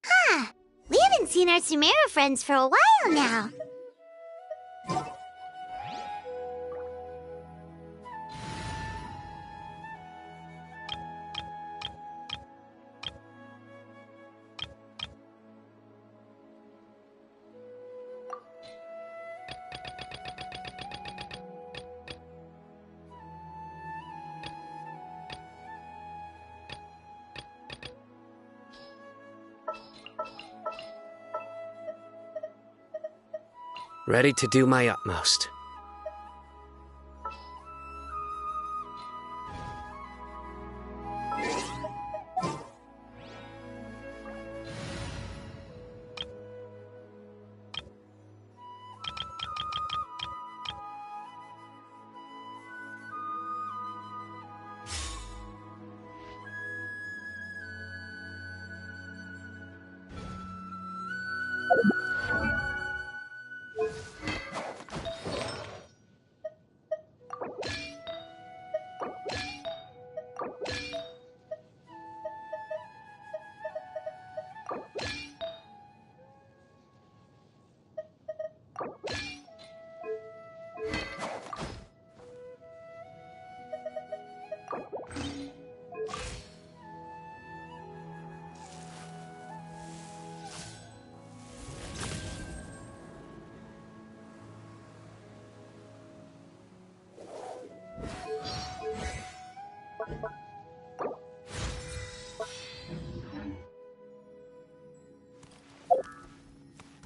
Huh. We haven't seen our Sumeru friends for a while now. Ready to do my utmost.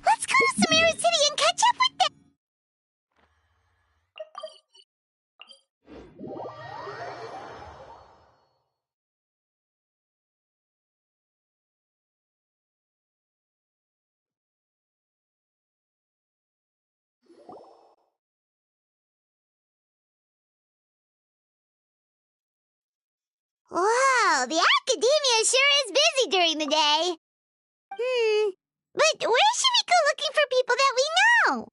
Let's go to Sumeru City and catch up with them! Wow, the academia sure is busy during the day. But where should we go looking for people that we know?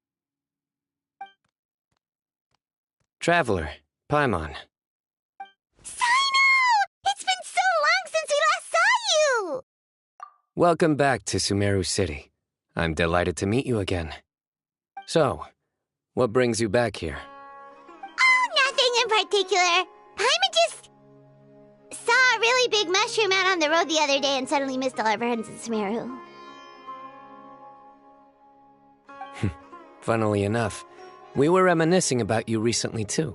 Traveler, Paimon. Cyno! It's been so long since we last saw you! Welcome back to Sumeru City. I'm delighted to meet you again. So, what brings you back here? Oh, nothing in particular. Paimon just saw a really big mushroom out on the road the other day and suddenly missed all our friends in Sumeru. Funnily enough, we were reminiscing about you recently too.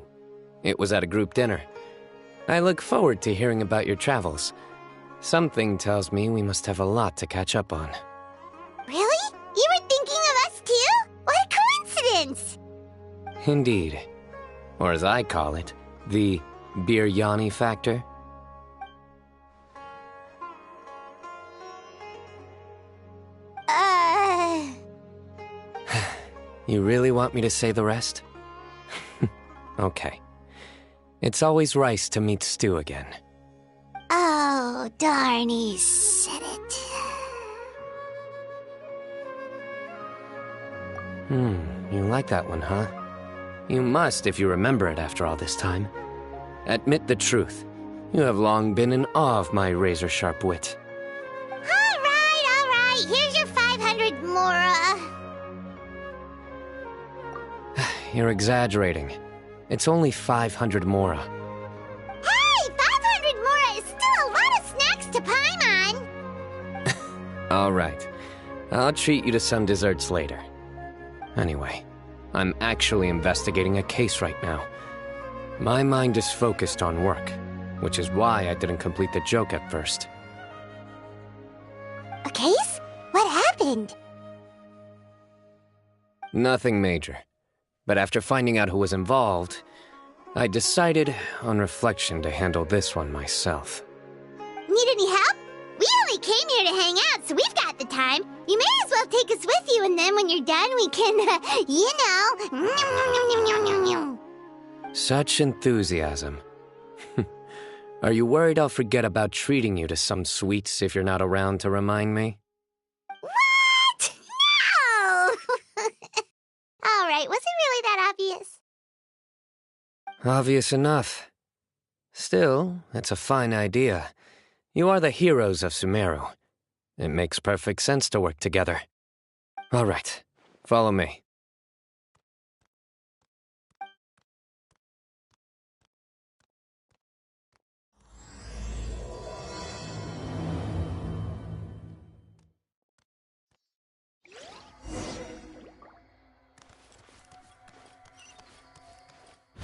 It was at a group dinner. I look forward to hearing about your travels. Something tells me we must have a lot to catch up on. Really? You were thinking of us too? What a coincidence! Indeed. Or as I call it, the biryani factor. You really want me to say the rest? Okay. It's always rice to meet stew again. Oh, darn, he said it. You like that one, huh? You must if you remember it after all this time. Admit the truth. You have long been in awe of my razor-sharp wit. All right. Here's your 500 mora. You're exaggerating. It's only 500 mora. Hey, 500 mora is still a lot of snacks to Paimon. All right. I'll treat you to some desserts later. Anyway, I'm actually investigating a case right now. My mind is focused on work, which is why I didn't complete the joke at first. A case? What happened? Nothing major. But after finding out who was involved, I decided, on reflection, to handle this one myself. Need any help? We only came here to hang out, so we've got the time. You may as well take us with you, and then when you're done, we can, Such enthusiasm. Are you worried I'll forget about treating you to some sweets if you're not around to remind me? What? No! Alright, was it really that obvious? Obvious enough. Still, it's a fine idea. You are the heroes of Sumeru. It makes perfect sense to work together. All right, follow me.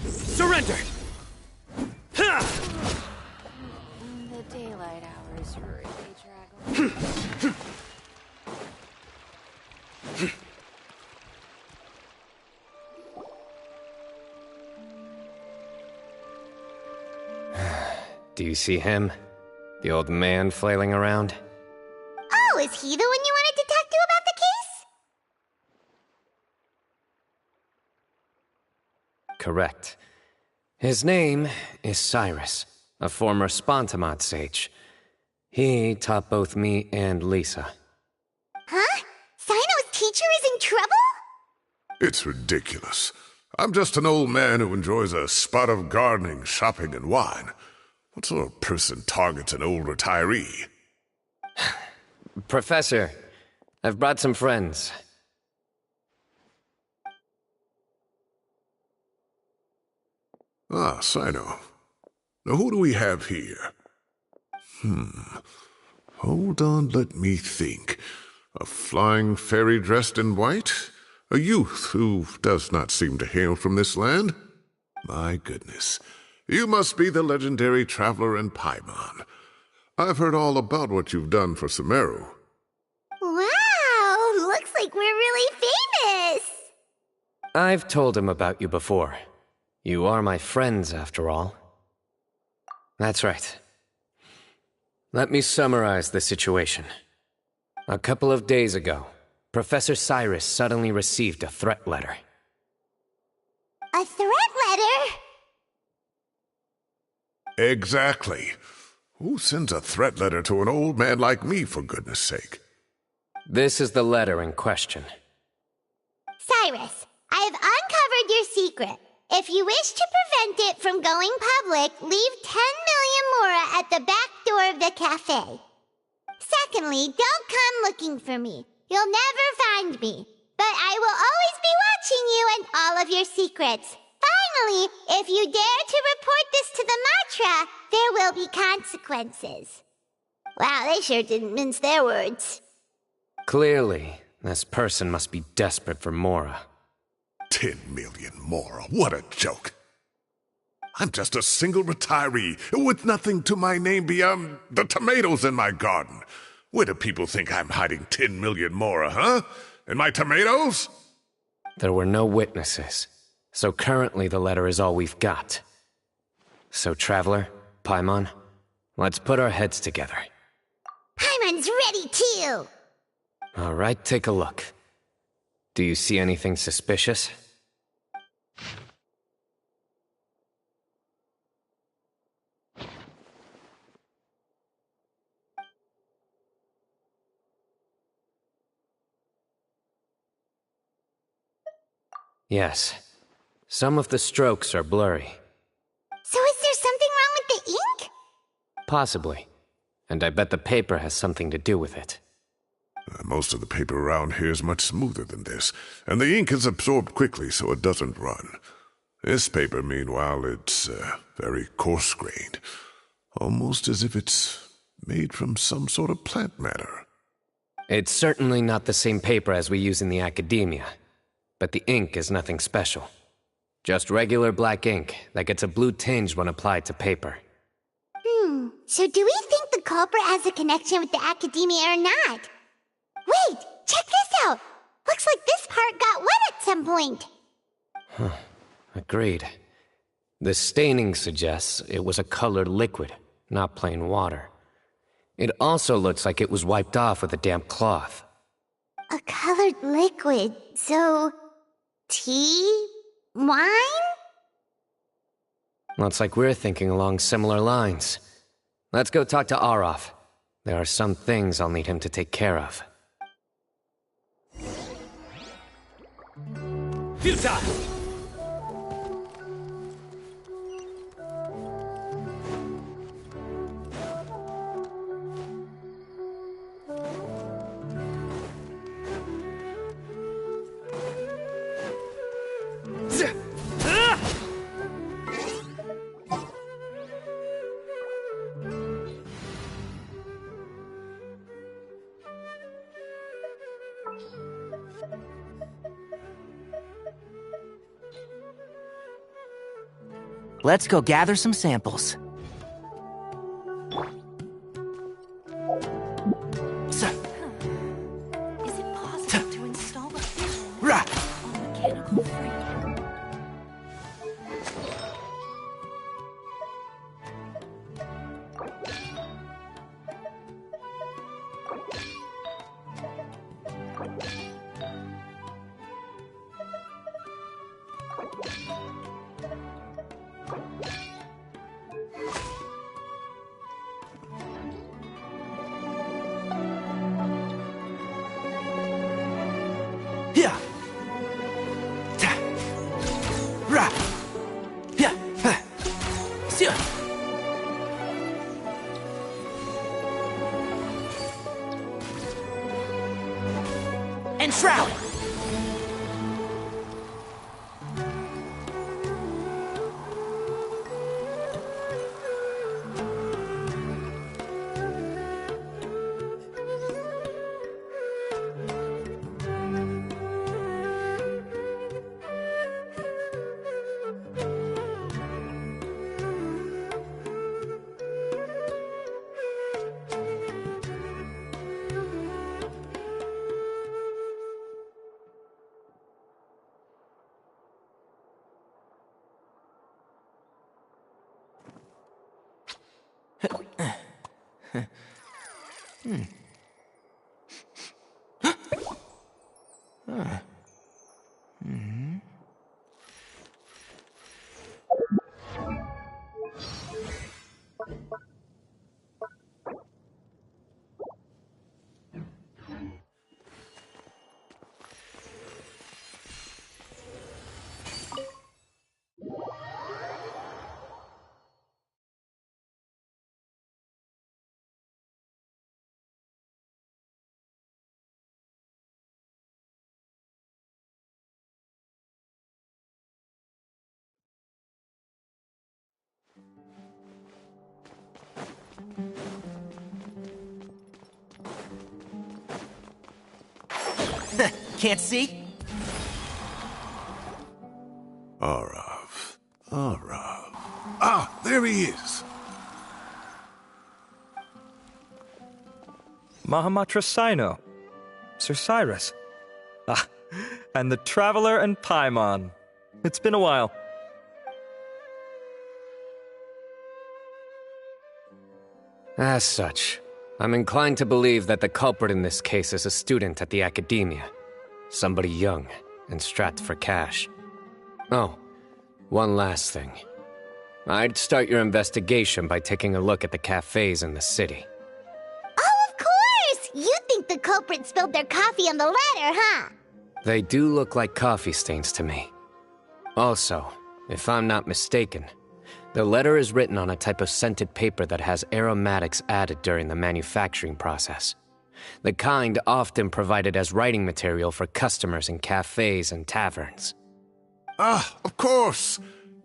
Surrender! The daylight hours really drag on. Do you see him? The old man flailing around? Oh, is he the one you wanted to talk to about the case? Correct. His name is Cyrus, a former Spontamod sage. He taught both me and Lisa. Huh? Cyno's teacher is in trouble? It's ridiculous. I'm just an old man who enjoys a spot of gardening, shopping, and wine. What sort of person targets an old retiree? Professor, I've brought some friends. Ah, Cyno. Now who do we have here? Hold on, let me think. A flying fairy dressed in white? A youth who does not seem to hail from this land? My goodness. You must be the legendary traveler in Paimon. I've heard all about what you've done for Sumeru. Wow, looks like we're really famous. I've told him about you before. You are my friends, after all. That's right. Let me summarize the situation. A couple of days ago, Professor Cyrus suddenly received a threat letter. A threat letter? Exactly. Who sends a threat letter to an old man like me, for goodness sake? This is the letter in question. Cyrus, I have uncovered your secret. If you wish to prevent it from going public, leave 10 million mora at the back door of the cafe. Secondly, don't come looking for me. You'll never find me. But I will always be watching you and all of your secrets. Finally, if you dare to report this to the Matra, there will be consequences. Wow, they sure didn't mince their words. Clearly, this person must be desperate for Mora. 10 million more. What a joke. I'm just a single retiree with nothing to my name beyond the tomatoes in my garden. Where do people think I'm hiding 10 million more, huh? In my tomatoes? There were no witnesses, so currently the letter is all we've got. So, Traveler, Paimon, let's put our heads together. Paimon's ready too! All right, take a look. Do you see anything suspicious? Yes. Some of the strokes are blurry. So is there something wrong with the ink? Possibly. And I bet the paper has something to do with it. Most of the paper around here is much smoother than this, and the ink is absorbed quickly so it doesn't run. This paper, meanwhile, it's very coarse-grained, almost as if it's made from some sort of plant matter. It's certainly not the same paper as we use in the academia, but the ink is nothing special. Just regular black ink that gets a blue tinge when applied to paper. So do we think the culprit has a connection with the academia or not? Wait, check this out! Looks like this part got wet at some point. Agreed. The staining suggests it was a colored liquid, not plain water. It also looks like it was wiped off with a damp cloth. A colored liquid, so... tea? Wine? Looks like we're thinking along similar lines. Let's go talk to Arov. There are some things I'll need him to take care of. Futile! Let's go gather some samples. Is it possible to install a visual on a mechanical frame? Yeah. Ta. Ra. Yeah. Ha. Sia. And shroud. Can't see? Arov. Arov. Ah, there he is. Mahamatra Cyno. Sir Cyrus. Ah, and the Traveler and Paimon. It's been a while. As such, I'm inclined to believe that the culprit in this case is a student at the academia. Somebody young and strapped for cash. Oh, one last thing. I'd start your investigation by taking a look at the cafes in the city. Oh, of course! You think the culprit spilled their coffee on the ladder, huh? They do look like coffee stains to me. Also, if I'm not mistaken, the letter is written on a type of scented paper that has aromatics added during the manufacturing process. The kind often provided as writing material for customers in cafes and taverns. Ah, of course.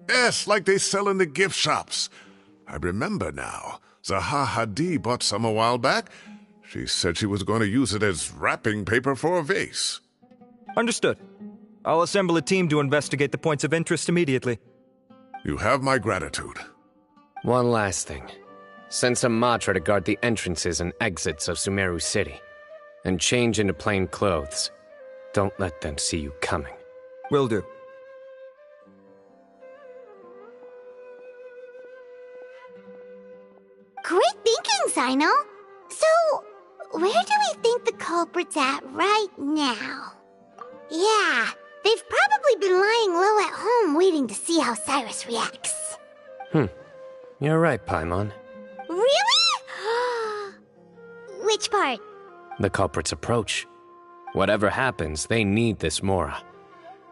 Yes, like they sell in the gift shops. I remember now. Zaha Hadid bought some a while back. She said she was going to use it as wrapping paper for a vase. Understood. I'll assemble a team to investigate the points of interest immediately. You have my gratitude. One last thing. Send some Matra to guard the entrances and exits of Sumeru City. And change into plain clothes. Don't let them see you coming. Will do. Great thinking, Cyno. So, where do we think the culprit's at right now? Yeah, they've probably been lying low at home waiting to see how Cyrus reacts. You're right, Paimon. Really? Which part? The culprit's approach. Whatever happens, they need this Mora.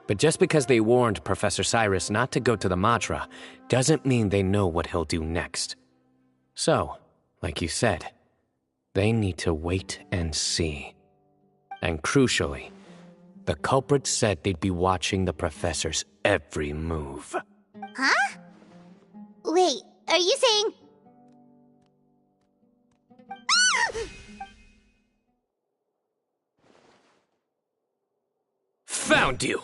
But just because they warned Professor Cyrus not to go to the Matra, doesn't mean they know what he'll do next. So, like you said, they need to wait and see. And crucially, the culprit said they'd be watching the Professor's every move. Huh? Wait, are you saying... Found you!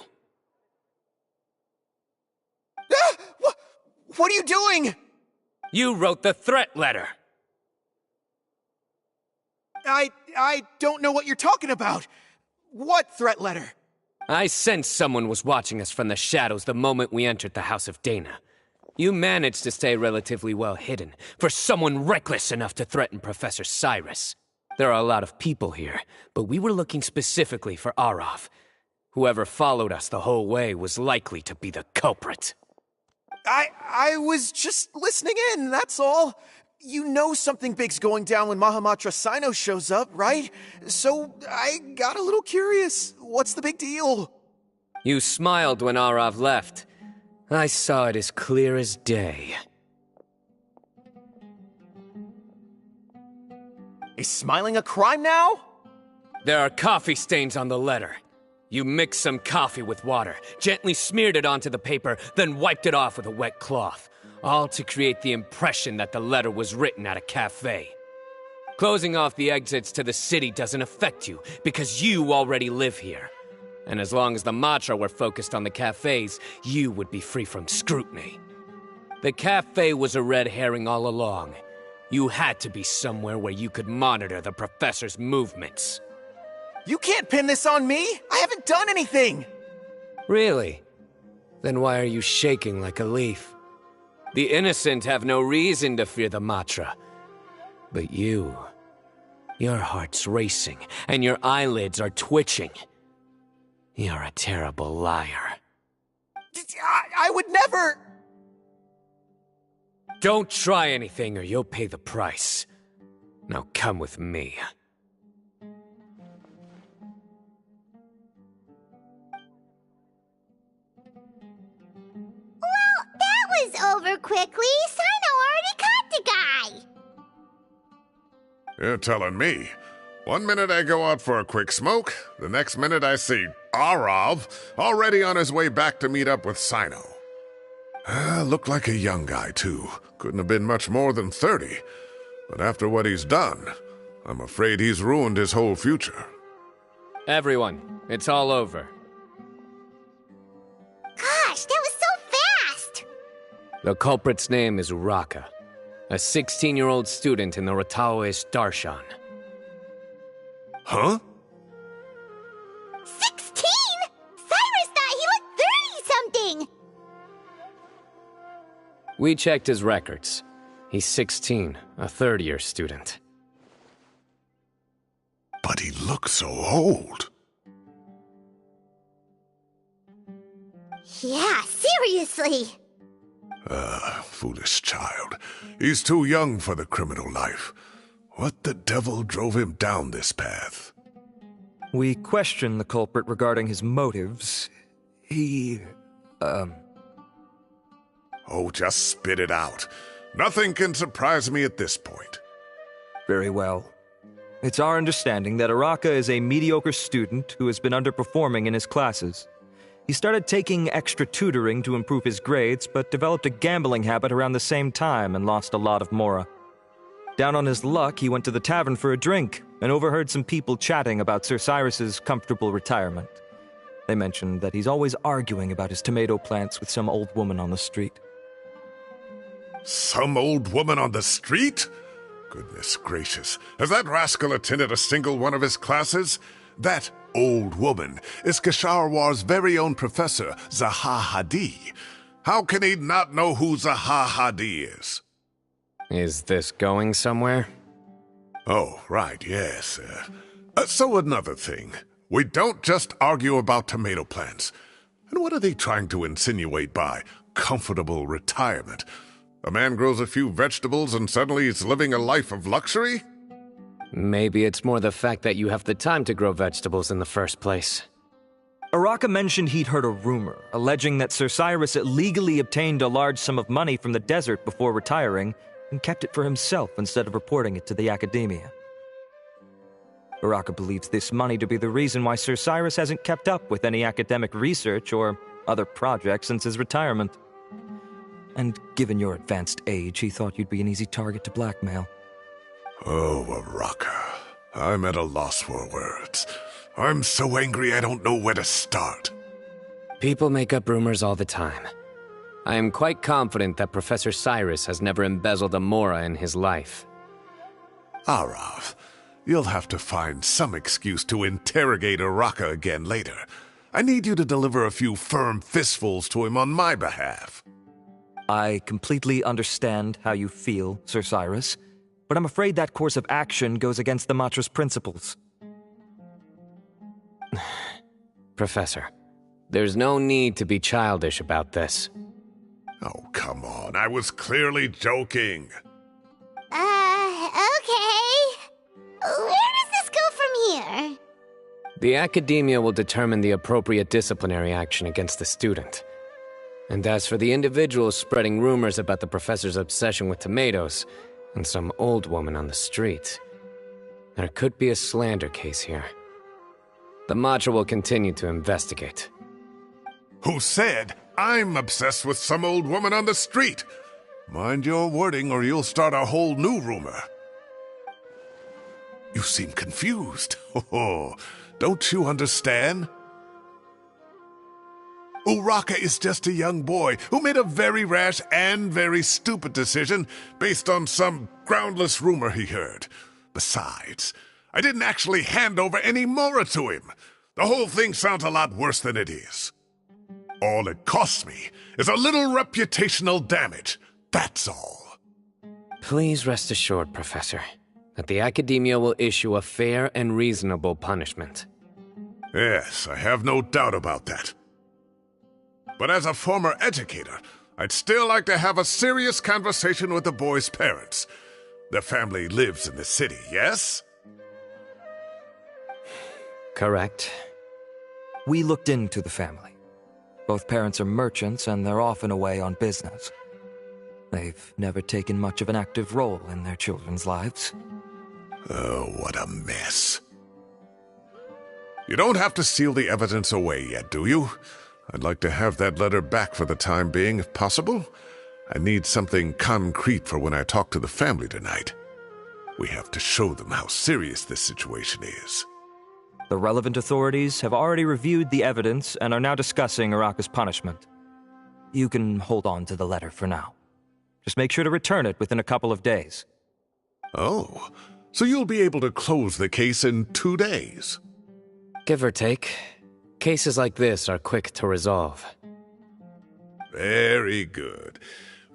What are you doing? You wrote the threat letter! I don't know what you're talking about. What threat letter? I sensed someone was watching us from the shadows the moment we entered the House of Dana. You managed to stay relatively well hidden for someone reckless enough to threaten Professor Cyrus. There are a lot of people here, but we were looking specifically for Arav. Whoever followed us the whole way was likely to be the culprit. I was just listening in, that's all. You know something big's going down when Mahamatra Cyno shows up, right? So I got a little curious. What's the big deal? You smiled when Arav left. I saw it as clear as day. Is smiling a crime now? There are coffee stains on the letter. You mixed some coffee with water, gently smeared it onto the paper, then wiped it off with a wet cloth, all to create the impression that the letter was written at a cafe. Closing off the exits to the city doesn't affect you, because you already live here. And as long as the Matra were focused on the cafes, you would be free from scrutiny. The cafe was a red herring all along. You had to be somewhere where you could monitor the professor's movements. You can't pin this on me! I haven't done anything! Really? Then why are you shaking like a leaf? The innocent have no reason to fear the Matra. But you... your heart's racing, and your eyelids are twitching. You're a terrible liar. I would never... Don't try anything or you'll pay the price. Now come with me. That was over quickly. Cyno already caught the guy. You're telling me. 1 minute I go out for a quick smoke, the next minute I see Arav already on his way back to meet up with Cyno. Looked like a young guy, too. Couldn't have been much more than 30. But after what he's done, I'm afraid he's ruined his whole future. Everyone, it's all over. Gosh, that was so fast. The culprit's name is Uraka, a 16-year-old student in the Rataoist Darshan. Huh? 16? Cyrus thought he looked 30-something. We checked his records. He's 16, a third-year student. But he looks so old. Yeah, seriously. Foolish child. He's too young for the criminal life. What the devil drove him down this path? We questioned the culprit regarding his motives. He, Oh, just spit it out. Nothing can surprise me at this point. Very well. It's our understanding that Uraka is a mediocre student who has been underperforming in his classes. He started taking extra tutoring to improve his grades, but developed a gambling habit around the same time and lost a lot of Mora. Down on his luck, he went to the tavern for a drink and overheard some people chatting about Sir Cyrus's comfortable retirement. They mentioned that he's always arguing about his tomato plants with some old woman on the street. Some old woman on the street? Goodness gracious. Has that rascal attended a single one of his classes? That old woman is Kasharwar's very own professor, Zaha Hadi. How can he not know who Zaha Hadi is? Is this going somewhere? Oh, right, yes. So another thing. We don't just argue about tomato plants. And what are they trying to insinuate by comfortable retirement? A man grows a few vegetables and suddenly he's living a life of luxury? Maybe it's more the fact that you have the time to grow vegetables in the first place. Araka mentioned he'd heard a rumor, alleging that Sir Cyrus illegally obtained a large sum of money from the desert before retiring and kept it for himself instead of reporting it to the academia. Araka believes this money to be the reason why Sir Cyrus hasn't kept up with any academic research or other projects since his retirement. And given your advanced age, he thought you'd be an easy target to blackmail. Oh, Araka. I'm at a loss for words. I'm so angry I don't know where to start. People make up rumors all the time. I am quite confident that Professor Cyrus has never embezzled a mora in his life. Arav, you'll have to find some excuse to interrogate Araka again later. I need you to deliver a few firm fistfuls to him on my behalf. I completely understand how you feel, Sir Cyrus, but I'm afraid that course of action goes against the Matra's principles. Professor, there's no need to be childish about this. Oh, come on. I was clearly joking. Okay. Where does this go from here? The academia will determine the appropriate disciplinary action against the student. And as for the individuals spreading rumors about the professor's obsession with tomatoes and some old woman on the street, there could be a slander case here. The Matra will continue to investigate. Who said I'm obsessed with some old woman on the street? Mind your wording or you'll start a whole new rumor. You seem confused. Oh, don't you understand? Uraka is just a young boy who made a very rash and very stupid decision based on some groundless rumor he heard. Besides, I didn't actually hand over any mora to him. The whole thing sounds a lot worse than it is. All it costs me is a little reputational damage. That's all. Please rest assured, Professor, that the academia will issue a fair and reasonable punishment. Yes, I have no doubt about that. But as a former educator, I'd still like to have a serious conversation with the boy's parents. Their family lives in the city, yes? Correct. We looked into the family. Both parents are merchants and they're often away on business. They've never taken much of an active role in their children's lives. Oh, what a mess. You don't have to seal the evidence away yet, do you? I'd like to have that letter back for the time being, if possible. I need something concrete for when I talk to the family tonight. We have to show them how serious this situation is. The relevant authorities have already reviewed the evidence and are now discussing Araka's punishment. You can hold on to the letter for now. Just make sure to return it within a couple of days. Oh, so you'll be able to close the case in 2 days? Give or take. Cases like this are quick to resolve. Very good.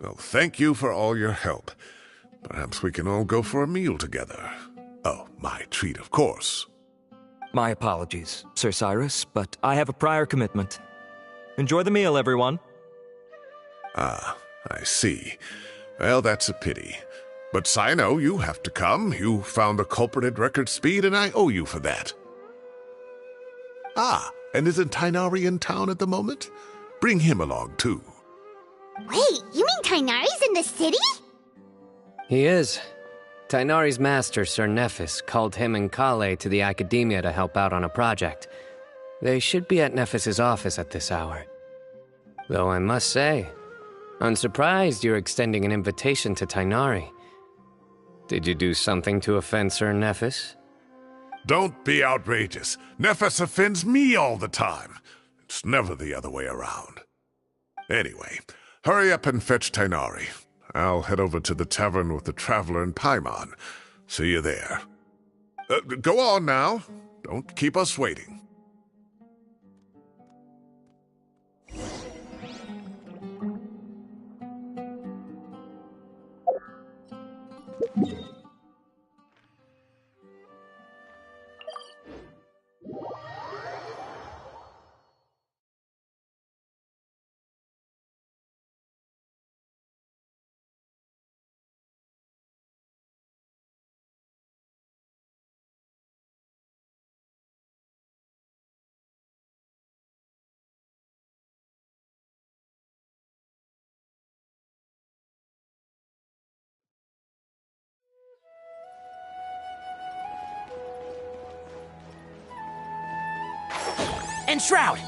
Well, thank you for all your help. Perhaps we can all go for a meal together. Oh, my treat, of course. My apologies, Sir Cyrus, but I have a prior commitment. Enjoy the meal, everyone. Ah, I see. Well, that's a pity. But Cyno, you have to come. You found the culprit at record speed, and I owe you for that. Ah, and isn't Tighnari in town at the moment? Bring him along, too. Wait, you mean Tighnari's in the city? He is. Tighnari's master, Sir Nephis, called him and Kale to the academia to help out on a project. They should be at Nephis's office at this hour. Though I must say, I'm surprised you're extending an invitation to Tighnari. Did you do something to offend Sir Nephis? Don't be outrageous. Nephis offends me all the time. It's never the other way around. Anyway, hurry up and fetch Tighnari. I'll head over to the tavern with the Traveler and Paimon. See you there. Go on now. Don't keep us waiting. and Shroud!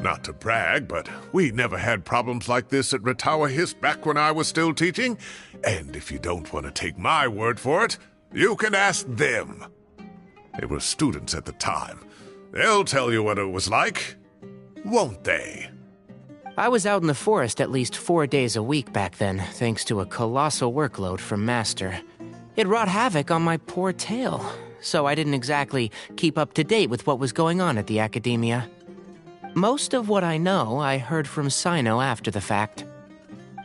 Not to brag, but we never had problems like this at Ratawa Hiss back when I was still teaching. And if you don't want to take my word for it, you can ask them. They were students at the time. They'll tell you what it was like, won't they? I was out in the forest at least 4 days a week back then, thanks to a colossal workload from Master. It wrought havoc on my poor tail, so I didn't exactly keep up to date with what was going on at the Academia. Most of what I know, I heard from Cyno after the fact.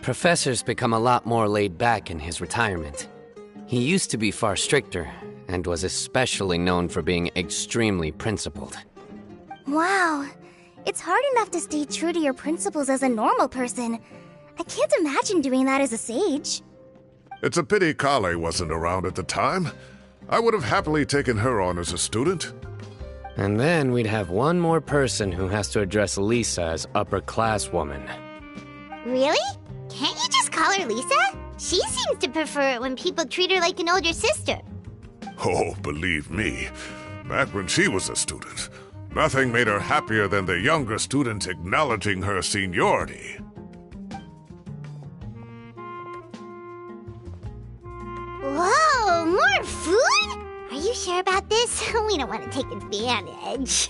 Professor's become a lot more laid back in his retirement. He used to be far stricter, and was especially known for being extremely principled. Wow. It's hard enough to stay true to your principles as a normal person. I can't imagine doing that as a sage. It's a pity Kale wasn't around at the time. I would have happily taken her on as a student. And then we'd have one more person who has to address Lisa as upper-class woman. Really? Can't you just call her Lisa? She seems to prefer it when people treat her like an older sister. Oh, believe me, back when she was a student, nothing made her happier than the younger students acknowledging her seniority. Whoa, more food? Are you sure about this? We don't want to take advantage.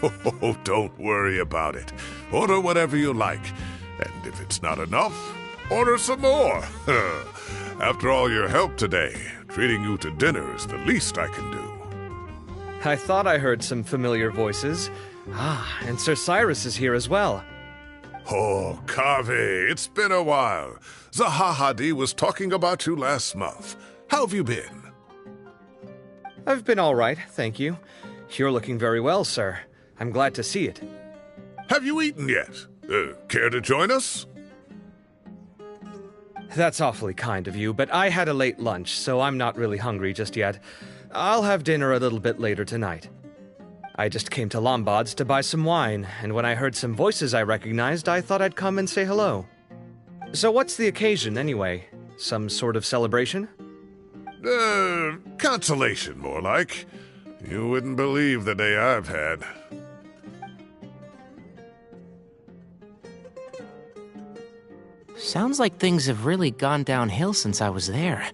Oh, don't worry about it. Order whatever you like. And if it's not enough, order some more. After all your help today, treating you to dinner is the least I can do. I thought I heard some familiar voices. Ah, and Sir Cyrus is here as well. Oh, Kave, it's been a while. Zahahadi was talking about you last month. How have you been? I've been all right, thank you. You're looking very well, sir. I'm glad to see it. Have you eaten yet? Care to join us? That's awfully kind of you, but I had a late lunch, so I'm not really hungry just yet. I'll have dinner a little bit later tonight. I just came to Lombard's to buy some wine, and when I heard some voices I recognized, I thought I'd come and say hello. So what's the occasion, anyway? Some sort of celebration? Consolation, more like. You wouldn't believe the day I've had. Sounds like things have really gone downhill since I was there.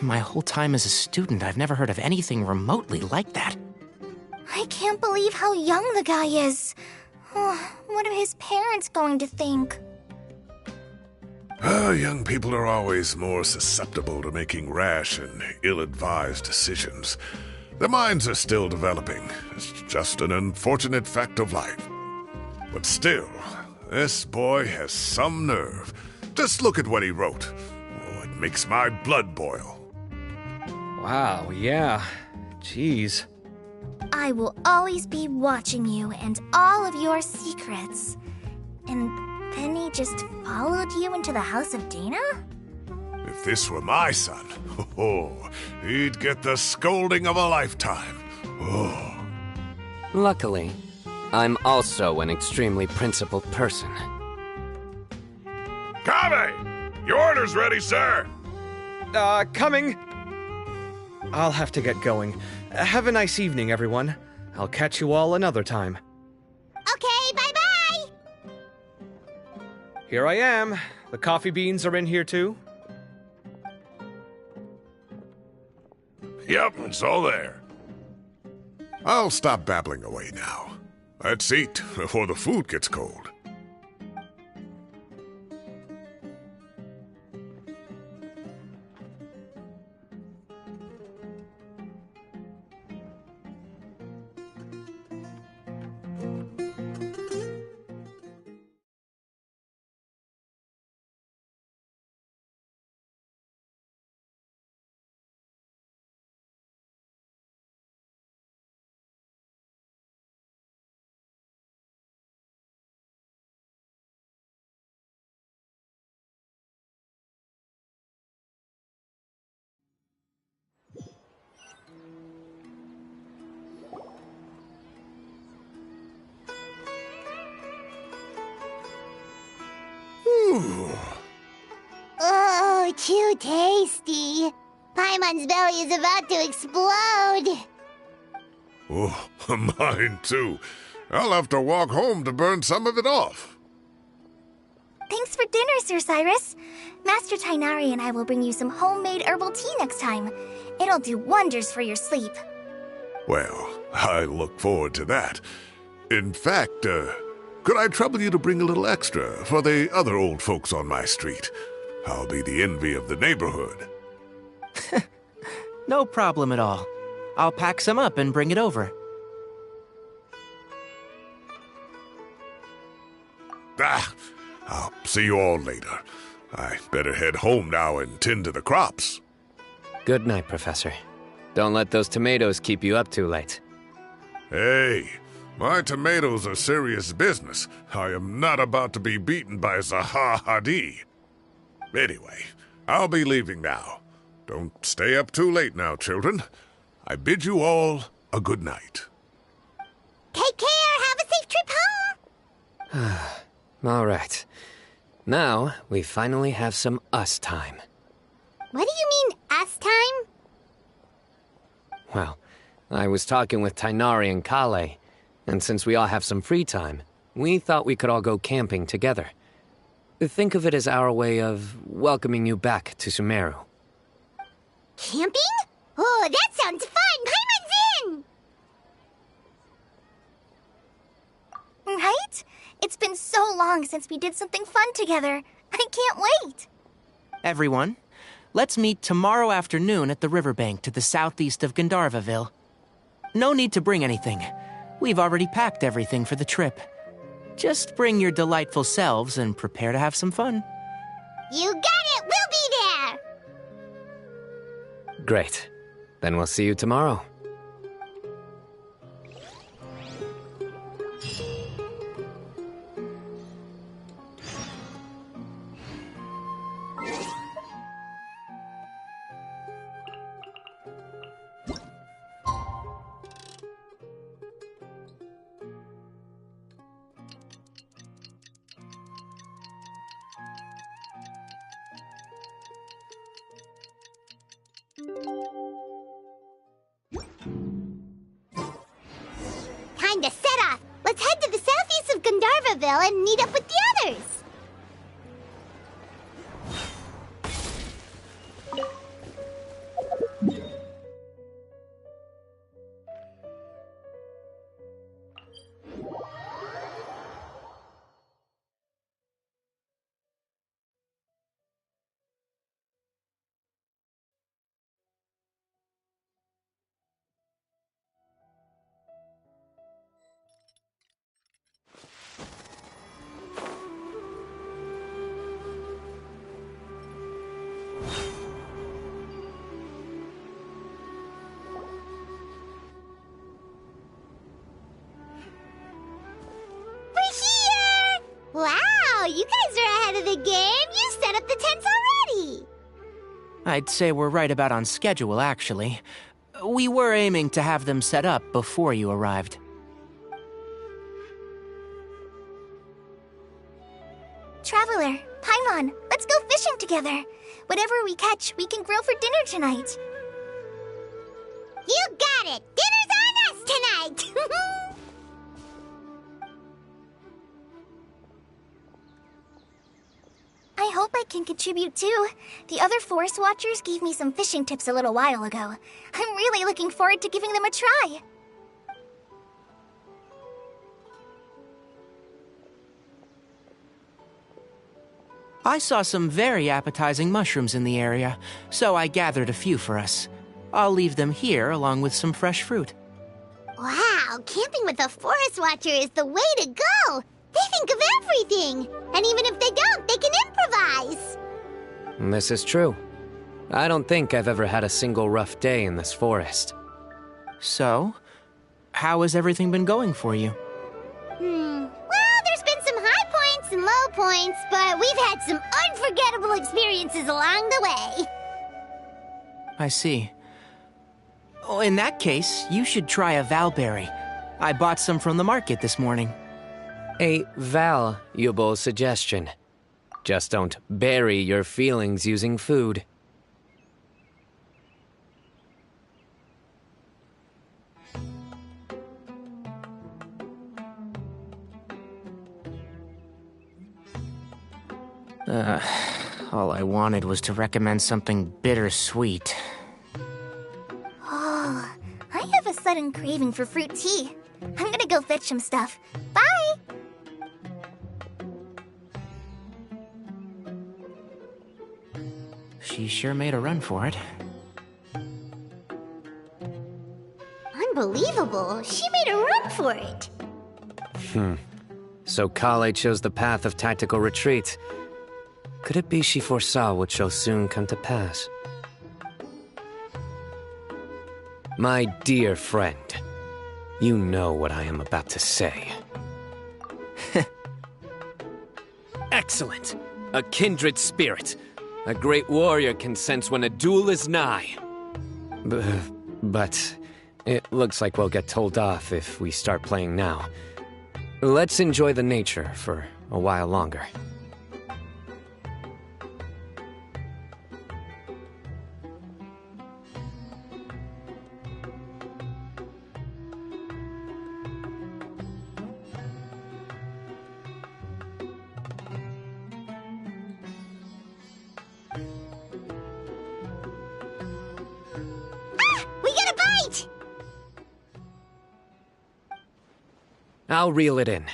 My whole time as a student, I've never heard of anything remotely like that. I can't believe how young the guy is. What are his parents going to think? Young people are always more susceptible to making rash and ill-advised decisions. Their minds are still developing. It's just an unfortunate fact of life. But still, this boy has some nerve. Just look at what he wrote. Oh, it makes my blood boil. Wow, yeah. Jeez. I will always be watching you and all of your secrets. And then he just followed you into the house of Dana? If this were my son, he'd get the scolding of a lifetime. Oh. Luckily, I'm also an extremely principled person. Kave! Your order's ready, sir! Coming! I'll have to get going. Have a nice evening, everyone. I'll catch you all another time. Okay, bye-bye! Here I am. The coffee beans are in here too. Yep, it's all there. I'll stop babbling away now. Let's eat before the food gets cold. Oh, too tasty. Paimon's belly is about to explode. Oh, mine too. I'll have to walk home to burn some of it off. Thanks for dinner, Sir Cyrus. Master Tainari and I will bring you some homemade herbal tea next time. It'll do wonders for your sleep. Well, I look forward to that. In fact, could I trouble you to bring a little extra for the other old folks on my street? I'll be the envy of the neighborhood. No problem at all. I'll pack some up and bring it over. I'll see you all later. I better head home now and tend to the crops. Good night, Professor. Don't let those tomatoes keep you up too late. Hey, my tomatoes are serious business. I am not about to be beaten by Zaha Hadid. Anyway, I'll be leaving now. Don't stay up too late now, children. I bid you all a good night. Take care. Have a safe trip home. All right. Now, we finally have some us time. What do you mean, us time? Well, I was talking with Tainari and Kale, and since we all have some free time, we thought we could all go camping together. Think of it as our way of welcoming you back to Sumeru. Camping? Oh, that sounds fun. Paimon's in! Right? It's been so long since we did something fun together. I can't wait. Everyone, let's meet tomorrow afternoon at the riverbank to the southeast of Gandharvaville. No need to bring anything. We've already packed everything for the trip. Just bring your delightful selves and prepare to have some fun. You got it. We'll be there. Great. Then we'll see you tomorrow. Time to set off. Let's head to the southeast of Gandharvaville and meet up with the others. Wow, you guys are ahead of the game. You set up the tents already. I'd say we're right about on schedule, actually. We were aiming to have them set up before you arrived. Traveler, Paimon, let's go fishing together. Whatever we catch, we can grill for dinner tonight. You got it. Dinner's on us tonight. I hope I can contribute too. The other forest watchers gave me some fishing tips a little while ago. I'm really looking forward to giving them a try. I saw some very appetizing mushrooms in the area, so I gathered a few for us. I'll leave them here along with some fresh fruit. Wow, camping with a forest watcher is the way to go. They think of everything. And even if they don't, they can improvise. This is true. I don't think I've ever had a single rough day in this forest. So, how has everything been going for you? Well, there's been some high points and low points, but we've had some unforgettable experiences along the way. I see. Oh, in that case, you should try a valberry. I bought some from the market this morning. A valuable suggestion. Just don't bury your feelings using food. All I wanted was to recommend something bittersweet. Oh, I have a sudden craving for fruit tea. I'm gonna go fetch some stuff. Bye! She sure made a run for it. Unbelievable. She made a run for it. So Kale chose the path of tactical retreat. Could it be she foresaw what shall soon come to pass? My dear friend, you know what I am about to say. Excellent! A kindred spirit. A great warrior can sense when a duel is nigh. But it looks like we'll get told off if we start playing now. Let's enjoy the nature for a while longer. We got a bite! I'll reel it in.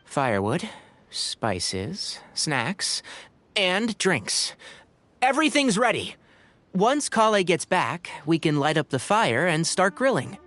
Firewood, spices, snacks, and drinks. Everything's ready. Once Kale gets back, we can light up the fire and start grilling.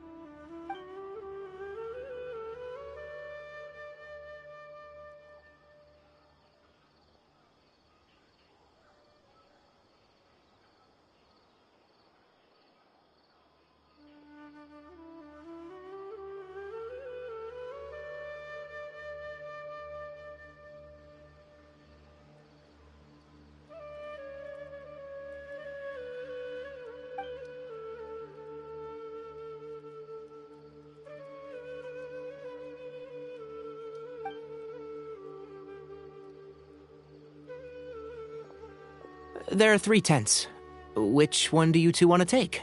There are 3 tents. Which one do you two want to take?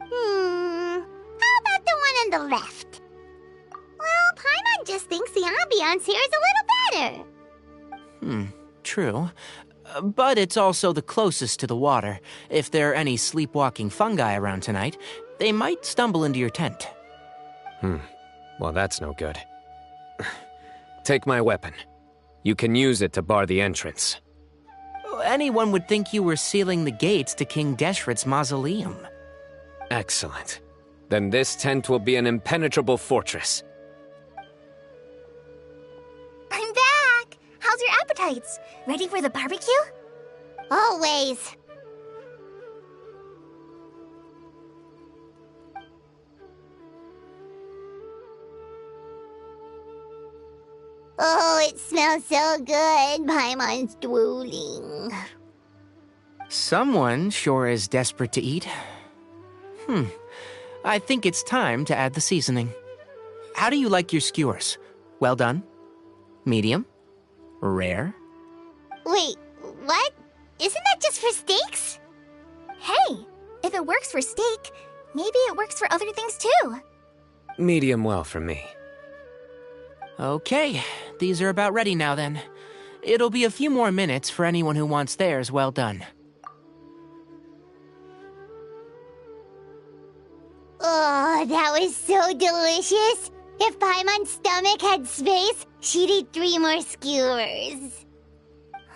How about the one on the left? Well, Paimon just thinks the ambiance here is a little better. True. But it's also the closest to the water. If there are any sleepwalking fungi around tonight, they might stumble into your tent. Well, that's no good. Take my weapon. You can use it to bar the entrance. Anyone would think you were sealing the gates to King Deshret's mausoleum. Excellent. Then this tent will be an impenetrable fortress. I'm back! How's your appetites? Ready for the barbecue? Always. Oh, it smells so good. Paimon's drooling. Someone sure is desperate to eat. I think it's time to add the seasoning. How do you like your skewers? Well done? Medium? Rare? Wait, what? Isn't that just for steaks? Hey, if it works for steak, maybe it works for other things too. Medium well for me. Okay, these are about ready now then. It'll be a few more minutes for anyone who wants theirs well done. Oh, that was so delicious. If Paimon's stomach had space, she'd eat 3 more skewers.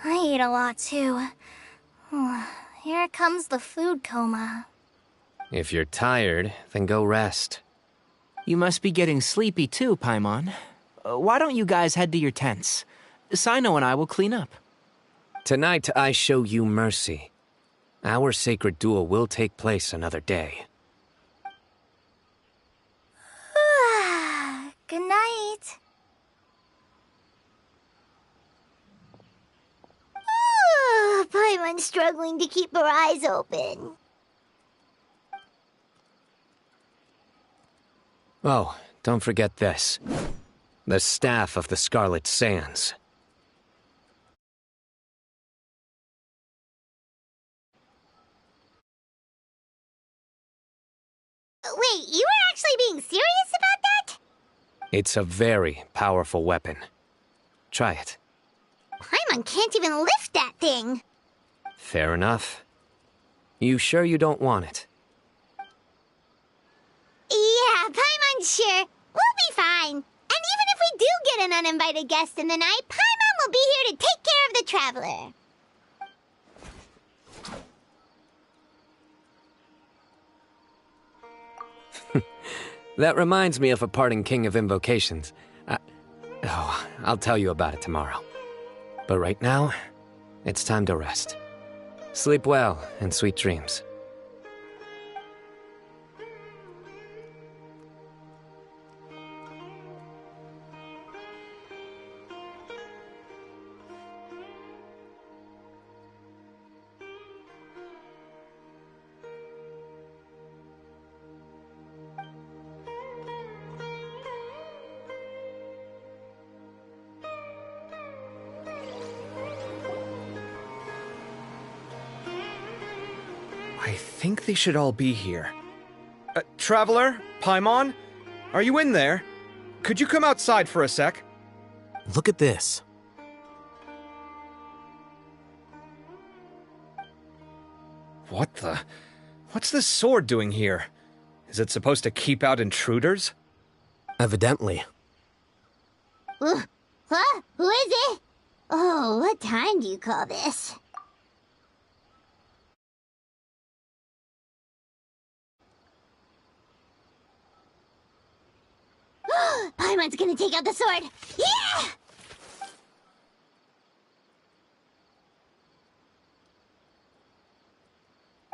I ate a lot too. Here comes the food coma. If you're tired, then go rest. You must be getting sleepy too, Paimon. Why don't you guys head to your tents? Cyno and I will clean up. Tonight I show you mercy. Our sacred duel will take place another day. Good night. Paimon's struggling to keep her eyes open. Oh, don't forget this. The staff of the Scarlet Sands. Wait, you were actually being serious about that? It's a very powerful weapon. Try it. Paimon can't even lift that thing. Fair enough. You sure you don't want it? Yeah, Paimon's sure. We'll be fine. And even if we do get an uninvited guest in the night, Paimon will be here to take care of the traveler. That reminds me of a parting king of invocations. I'll tell you about it tomorrow. But right now, it's time to rest. Sleep well and sweet dreams. I think they should all be here. Traveler? Paimon? Are you in there? Could you come outside for a sec? Look at this. What the? What's this sword doing here? Is it supposed to keep out intruders? Evidently. What? Who is it? Oh, what time do you call this? Paimon's gonna take out the sword. Yeah!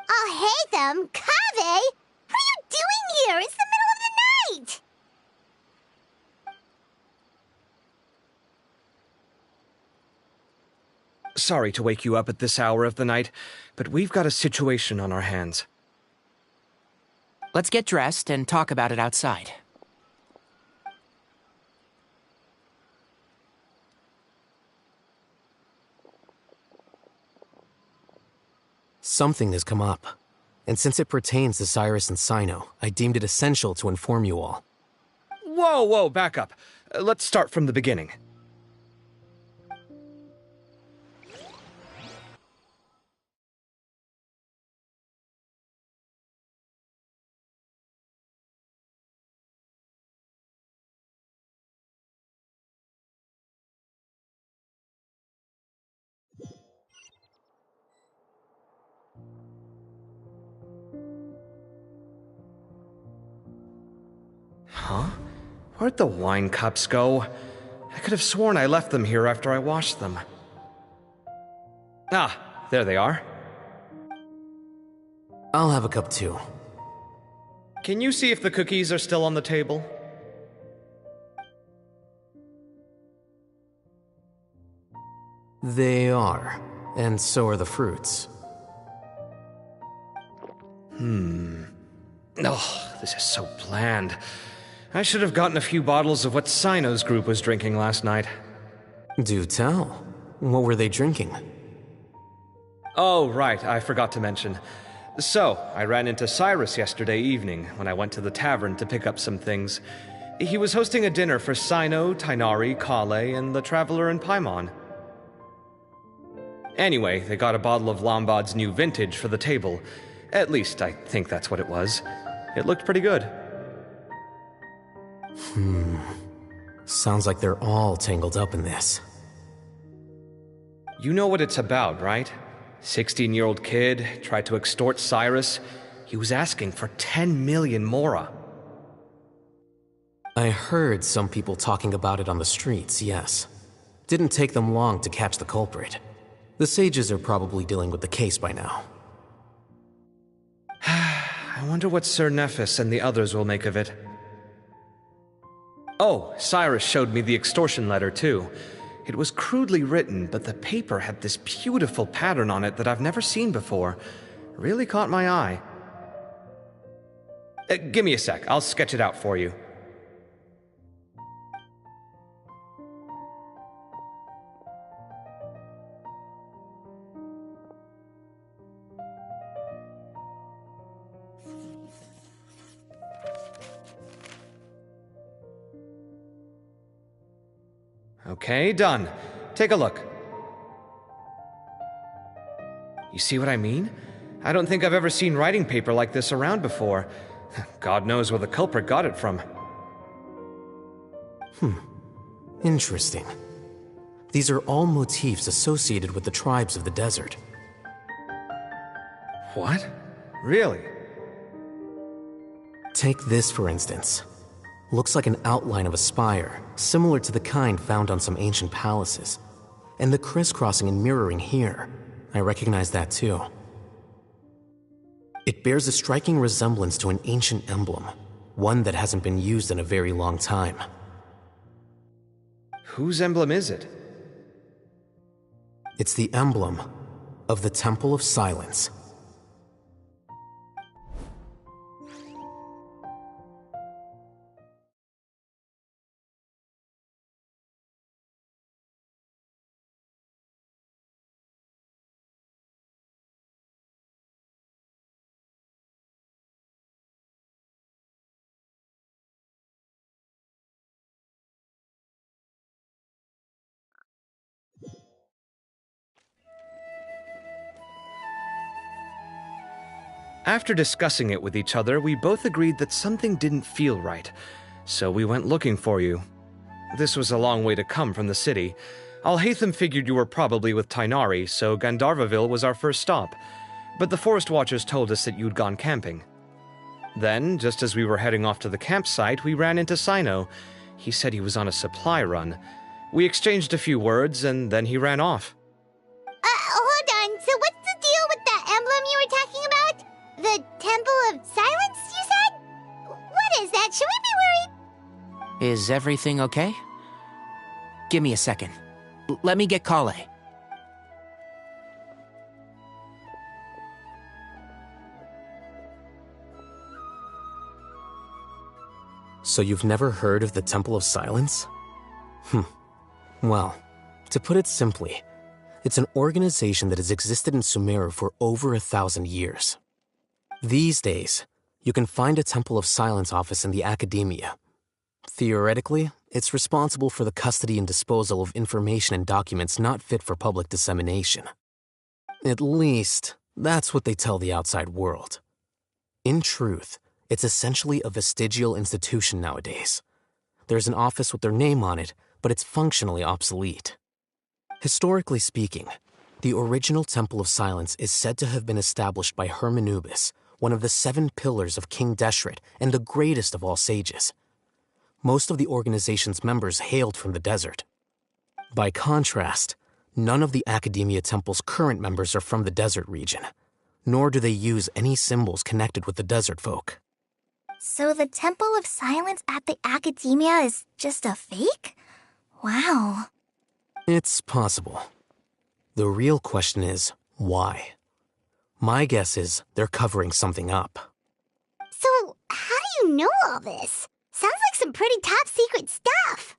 Oh, hey them, Kaveh! What are you doing here? It's the middle of the night! Sorry to wake you up at this hour of the night, but we've got a situation on our hands. Let's get dressed and talk about it outside. Something has come up, and since it pertains to Cyrus and Cyno, I deemed it essential to inform you all. Whoa, back up. Let's start from the beginning. Huh? Where'd the wine cups go? I could have sworn I left them here after I washed them. Ah, there they are. I'll have a cup too. Can you see if the cookies are still on the table? They are, and so are the fruits. Oh, this is so bland. I should have gotten a few bottles of what Cyno's group was drinking last night. Do tell. What were they drinking? Oh, right, I forgot to mention. So, I ran into Cyrus yesterday evening when I went to the tavern to pick up some things. He was hosting a dinner for Cyno, Tighnari, Kale, and the Traveler and Paimon. Anyway, they got a bottle of Lombard's new vintage for the table. At least, I think that's what it was. It looked pretty good. Sounds like they're all tangled up in this. You know what it's about, right? 16-year-old kid tried to extort Cyrus. He was asking for 10 million mora. I heard some people talking about it on the streets, yes. Didn't take them long to catch the culprit. The sages are probably dealing with the case by now. I wonder what Sir Nephis and the others will make of it. Oh, Cyrus showed me the extortion letter, too. It was crudely written, but the paper had this beautiful pattern on it that I've never seen before. Really caught my eye. Give me a sec, I'll sketch it out for you. Okay, done. Take a look. You see what I mean? I don't think I've ever seen writing paper like this around before. God knows where the culprit got it from. Interesting. These are all motifs associated with the tribes of the desert. What? Really? Take this, for instance. Looks like an outline of a spire, similar to the kind found on some ancient palaces. And the crisscrossing and mirroring here, I recognize that too. It bears a striking resemblance to an ancient emblem, one that hasn't been used in a very long time. Whose emblem is it? It's the emblem of the Temple of Silence. After discussing it with each other, we both agreed that something didn't feel right, so we went looking for you. This was a long way to come from the city. Alhaitham figured you were probably with Tainari, so Gandharvaville was our first stop, but the Forest Watchers told us that you'd gone camping. Then, just as we were heading off to the campsite, we ran into Cyno. He said he was on a supply run. We exchanged a few words, and then he ran off. Hold on. So what's the deal with that emblem you were talking about? The Temple of Silence, you said? What is that? Should we be worried? Is everything okay? Give me a second. Let me get Kale. So you've never heard of the Temple of Silence? Well, to put it simply, it's an organization that has existed in Sumeru for over 1,000 years. These days, you can find a Temple of Silence office in the academia. Theoretically, it's responsible for the custody and disposal of information and documents not fit for public dissemination. At least, that's what they tell the outside world. In truth, it's essentially a vestigial institution nowadays. There's an office with their name on it, but it's functionally obsolete. Historically speaking, the original Temple of Silence is said to have been established by Hermanubis, one of the 7 pillars of King Deshret and the greatest of all sages. Most of the organization's members hailed from the desert. By contrast, none of the Academia Temple's current members are from the desert region, nor do they use any symbols connected with the desert folk. So the Temple of Silence at the Academia is just a fake? Wow. It's possible. The real question is, why? My guess is they're covering something up. So, how do you know all this? Sounds like some pretty top-secret stuff.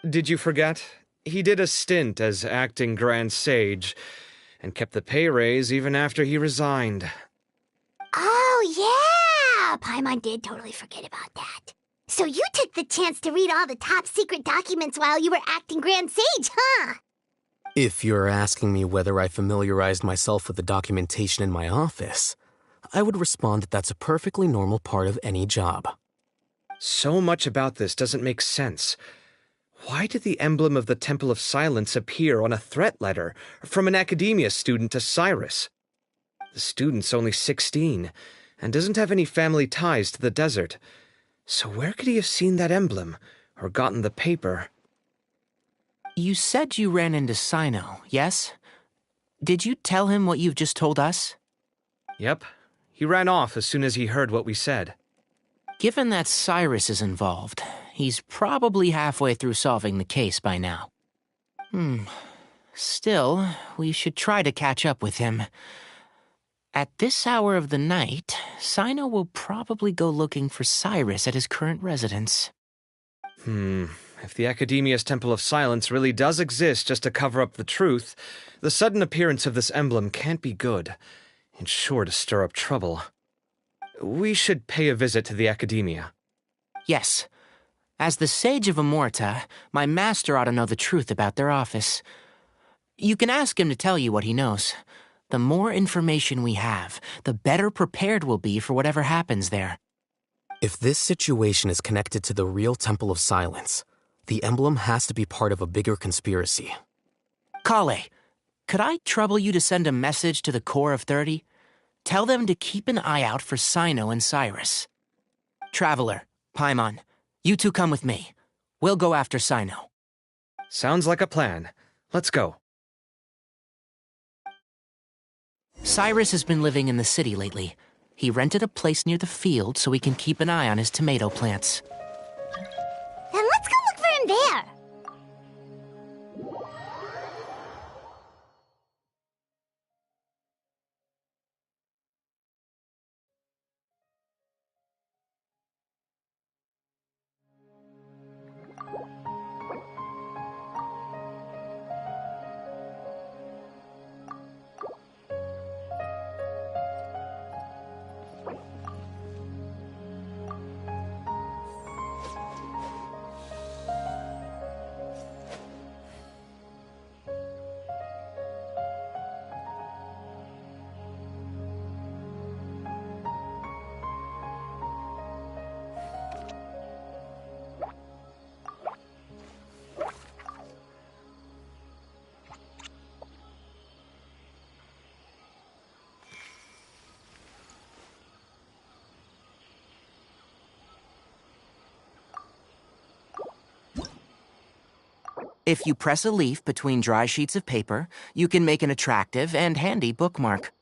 Did you forget? He did a stint as acting Grand Sage, and kept the pay raise even after he resigned. Oh, yeah! Paimon did totally forget about that. So you took the chance to read all the top-secret documents while you were acting Grand Sage, huh? If you're asking me whether I familiarized myself with the documentation in my office, I would respond that that's a perfectly normal part of any job. So much about this doesn't make sense. Why did the emblem of the Temple of Silence appear on a threat letter from an Academia student to Cyrus? The student's only 16, and doesn't have any family ties to the desert. So where could he have seen that emblem, or gotten the paper? You said you ran into Cyno, yes? Did you tell him what you've just told us? Yep. He ran off as soon as he heard what we said. Given that Cyrus is involved, he's probably halfway through solving the case by now. Still, we should try to catch up with him. At this hour of the night, Cyno will probably go looking for Cyrus at his current residence. If the Academia's Temple of Silence really does exist just to cover up the truth, the sudden appearance of this emblem can't be good. It's sure to stir up trouble. We should pay a visit to the Academia. Yes. As the Sage of Amorta, my master ought to know the truth about their office. You can ask him to tell you what he knows. The more information we have, the better prepared we'll be for whatever happens there. If this situation is connected to the real Temple of Silence, the emblem has to be part of a bigger conspiracy. Kale, could I trouble you to send a message to the Core of 30? Tell them to keep an eye out for Cyno and Cyrus. Traveler, Paimon, you two come with me. We'll go after Cyno. Sounds like a plan. Let's go. Cyrus has been living in the city lately. He rented a place near the field so he can keep an eye on his tomato plants. Then let's go look for him there. If you press a leaf between dry sheets of paper, you can make an attractive and handy bookmark.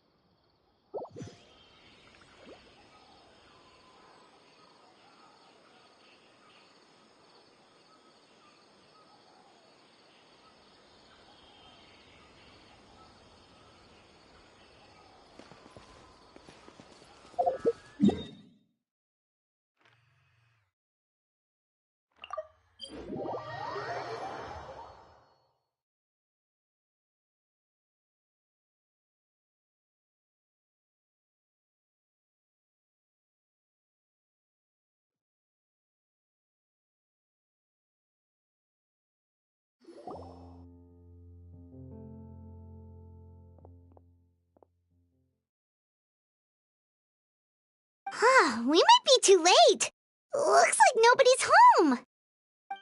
We might be too late. Looks like nobody's home.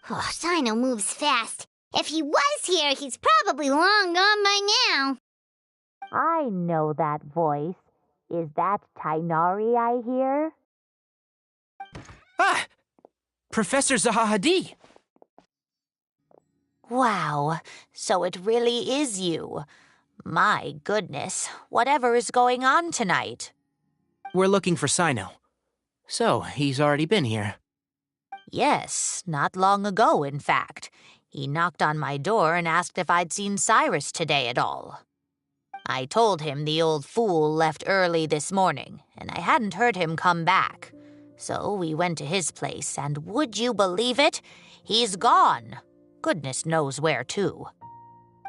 Oh, Cyno moves fast. If he was here, he's probably long gone by now. I know that voice. Is that Tainari I hear? Ah! Professor Zahahadi! Wow, so it really is you. My goodness, whatever is going on tonight? We're looking for Cyno. So, he's already been here. Yes, not long ago, in fact. He knocked on my door and asked if I'd seen Cyrus today at all. I told him the old fool left early this morning, and I hadn't heard him come back. So we went to his place, and would you believe it? He's gone. Goodness knows where to.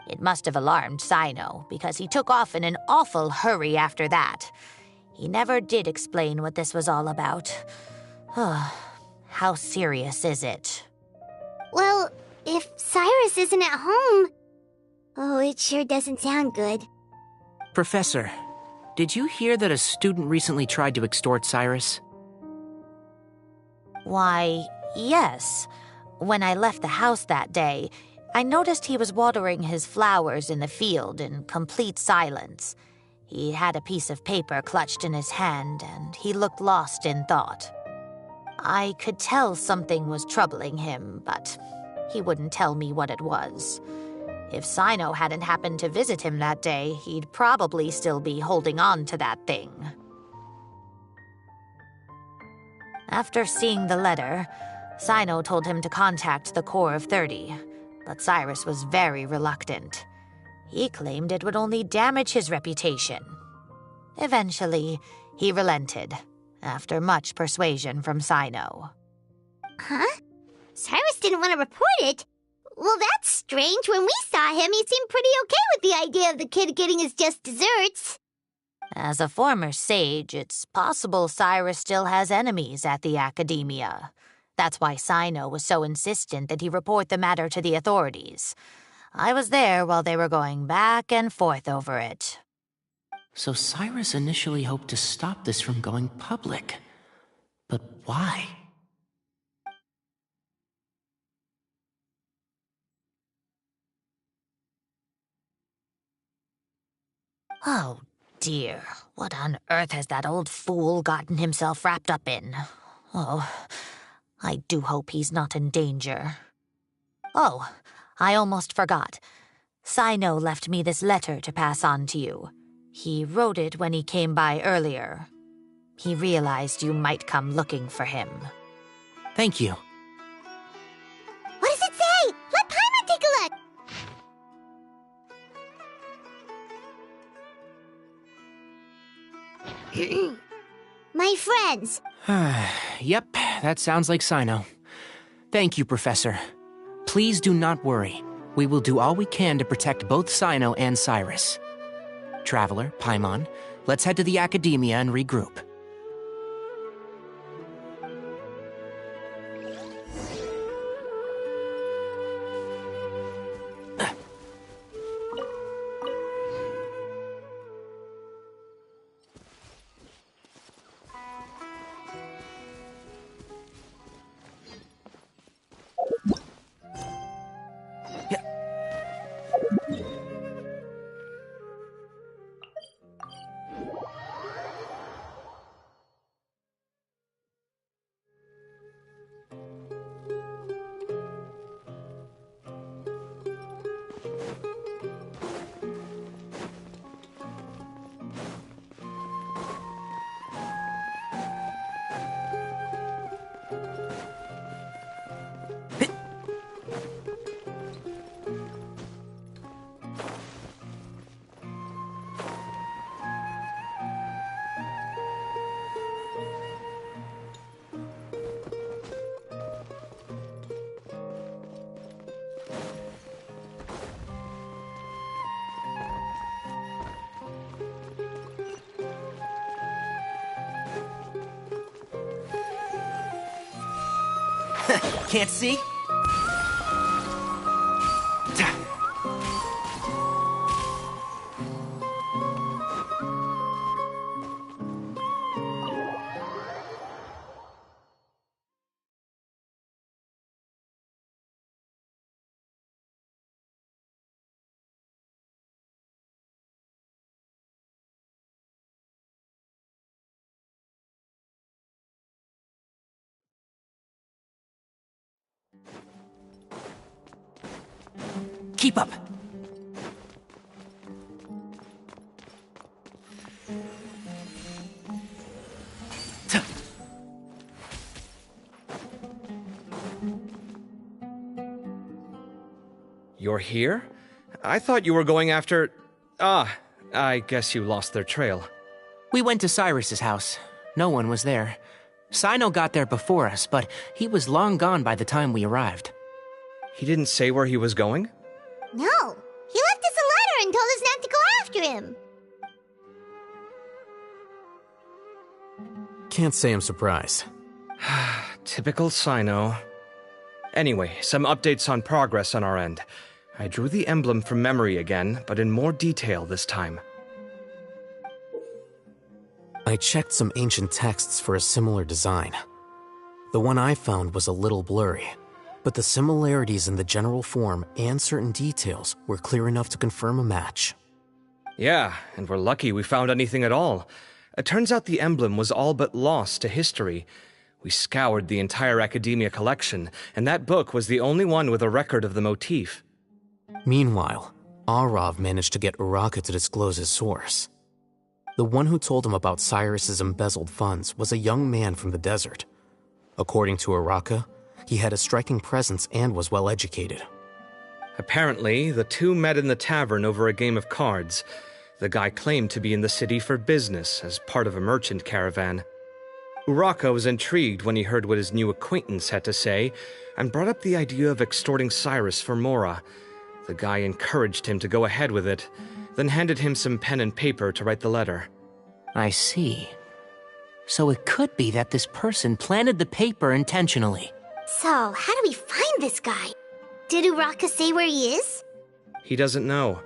It must have alarmed Cyno, because he took off in an awful hurry after that. He never did explain what this was all about. How serious is it? Well, if Cyrus isn't at home... Oh, it sure doesn't sound good. Professor, did you hear that a student recently tried to extort Cyrus? Why, yes. When I left the house that day, I noticed he was watering his flowers in the field in complete silence. He had a piece of paper clutched in his hand, and he looked lost in thought. I could tell something was troubling him, but he wouldn't tell me what it was. If Cyno hadn't happened to visit him that day, he'd probably still be holding on to that thing. After seeing the letter, Cyno told him to contact the Core of 30, but Cyrus was very reluctant. He claimed it would only damage his reputation. Eventually, he relented, after much persuasion from Cyno. Huh? Cyrus didn't want to report it? Well, that's strange. When we saw him, he seemed pretty okay with the idea of the kid getting his just desserts. As a former sage, it's possible Cyrus still has enemies at the academia. That's why Cyno was so insistent that he report the matter to the authorities. I was there while they were going back and forth over it. So Cyrus initially hoped to stop this from going public. But why? Oh, dear. What on earth has that old fool gotten himself wrapped up in? Oh, I do hope he's not in danger. Oh, I almost forgot. Cyno left me this letter to pass on to you. He wrote it when he came by earlier. He realized you might come looking for him. Thank you. What does it say? Let Paimon take a look. My friends. Yep, that sounds like Cyno. Thank you, Professor. Please do not worry. We will do all we can to protect both Cyno and Cyrus. Traveler, Paimon, let's head to the Academia and regroup. Can't see? Keep up. You're here? I thought you were going after... Ah, I guess you lost their trail. We went to Cyrus's house. No one was there. Cyno got there before us, but he was long gone by the time we arrived. He didn't say where he was going? No, he left us a letter and told us not to go after him. Can't say I'm surprised. Typical Cyno. Anyway, some updates on progress on our end. I drew the emblem from memory again, but in more detail this time. I checked some ancient texts for a similar design. The one I found was a little blurry, but the similarities in the general form and certain details were clear enough to confirm a match. Yeah, and we're lucky we found anything at all. It turns out the emblem was all but lost to history. We scoured the entire Academia collection, and that book was the only one with a record of the motif. Meanwhile, Arav managed to get Uraka to disclose his source. The one who told him about Cyrus's embezzled funds was a young man from the desert. According to Uraka, he had a striking presence and was well educated. Apparently, the two met in the tavern over a game of cards. The guy claimed to be in the city for business as part of a merchant caravan. Uraka was intrigued when he heard what his new acquaintance had to say and brought up the idea of extorting Cyrus for Mora. The guy encouraged him to go ahead with it, then handed him some pen and paper to write the letter. I see. So it could be that this person planted the paper intentionally. So, how do we find this guy? Did Uraka say where he is? He doesn't know.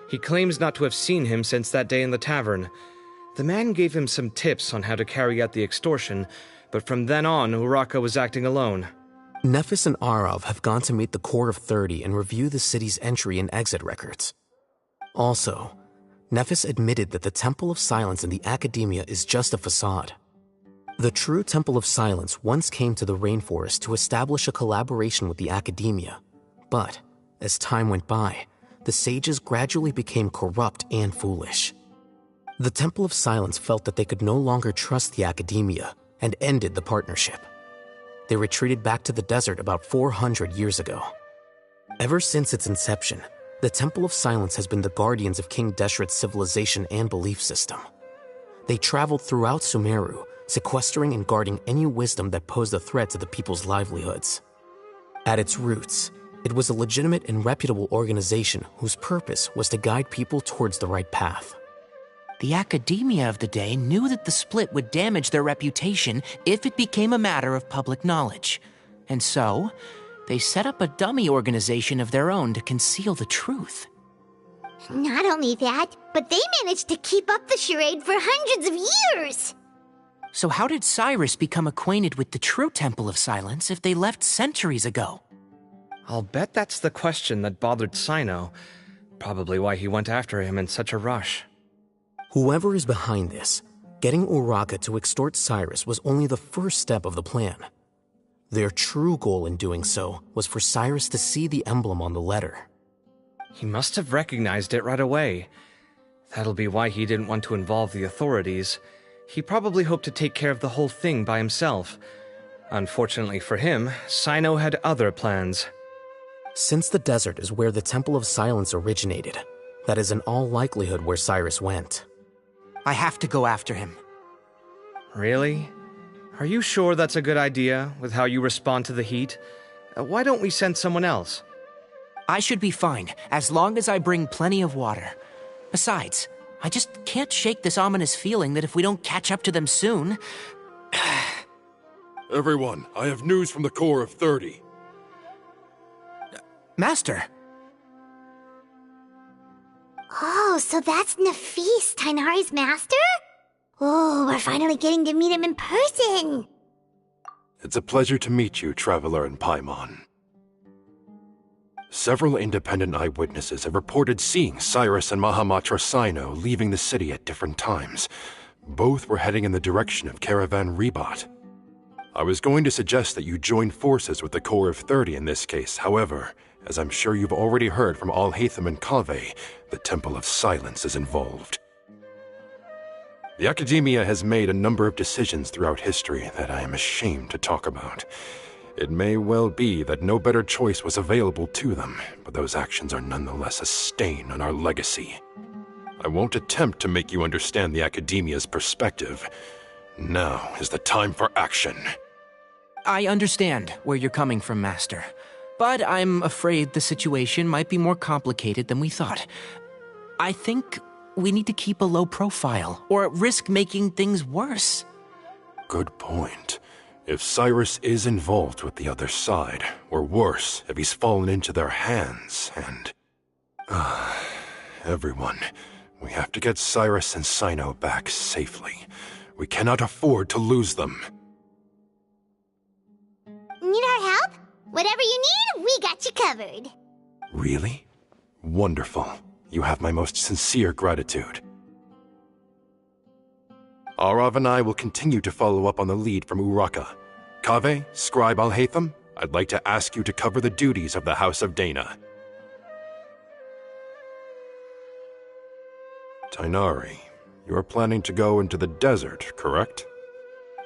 He claims not to have seen him since that day in the tavern. The man gave him some tips on how to carry out the extortion, but from then on, Uraka was acting alone. Nephis and Arav have gone to meet the Core of 30 and review the city's entry and exit records. Also, Nephis admitted that the Temple of Silence in the Academia is just a facade. The true Temple of Silence once came to the rainforest to establish a collaboration with the Academia, but as time went by, the sages gradually became corrupt and foolish. The Temple of Silence felt that they could no longer trust the Academia and ended the partnership. They retreated back to the desert about 400 years ago. Ever since its inception, the Temple of Silence has been the guardians of King Deshret's civilization and belief system. They traveled throughout Sumeru, sequestering and guarding any wisdom that posed a threat to the people's livelihoods. At its roots, it was a legitimate and reputable organization whose purpose was to guide people towards the right path. The academia of the day knew that the split would damage their reputation if it became a matter of public knowledge. And so, they set up a dummy organization of their own to conceal the truth. Not only that, but they managed to keep up the charade for hundreds of years! So how did Cyrus become acquainted with the true Temple of Silence if they left centuries ago? I'll bet that's the question that bothered Cyno. Probably why he went after him in such a rush. Whoever is behind this, getting Uraka to extort Cyrus was only the first step of the plan. Their true goal in doing so was for Cyrus to see the emblem on the letter. He must have recognized it right away. That'll be why he didn't want to involve the authorities. He probably hoped to take care of the whole thing by himself. Unfortunately for him, Cyno had other plans. Since the desert is where the Temple of Silence originated, that is in all likelihood where Cyrus went. I have to go after him. Really? Are you sure that's a good idea, with how you respond to the heat? Why don't we send someone else? I should be fine, as long as I bring plenty of water. Besides, I just can't shake this ominous feeling that if we don't catch up to them soon... Everyone, I have news from the Core of 30. Master! Oh, so that's Nafis, Tainari's master? Oh, we're finally getting to meet him in person! It's a pleasure to meet you, Traveler in Paimon. Several independent eyewitnesses have reported seeing Cyrus and Mahamatra Cyno leaving the city at different times. Both were heading in the direction of Caravan Rebat. I was going to suggest that you join forces with the Core of 30 in this case. However, as I'm sure you've already heard from Alhaitham and Kaveh, the Temple of Silence is involved. The Academia has made a number of decisions throughout history that I am ashamed to talk about. It may well be that no better choice was available to them, but those actions are nonetheless a stain on our legacy. I won't attempt to make you understand the Academia's perspective. Now is the time for action. I understand where you're coming from, Master. But I'm afraid the situation might be more complicated than we thought. I think we need to keep a low profile, or risk making things worse. Good point. If Cyrus is involved with the other side, or worse, if he's fallen into their hands, and... everyone, we have to get Cyrus and Cyno back safely. We cannot afford to lose them. Need our help? Whatever you need, we got you covered. Really? Wonderful. You have my most sincere gratitude. Arav and I will continue to follow up on the lead from Uraka. Kaveh, Scribe Alhaitham, I'd like to ask you to cover the duties of the House of Dana. Tainari, you are planning to go into the desert, correct?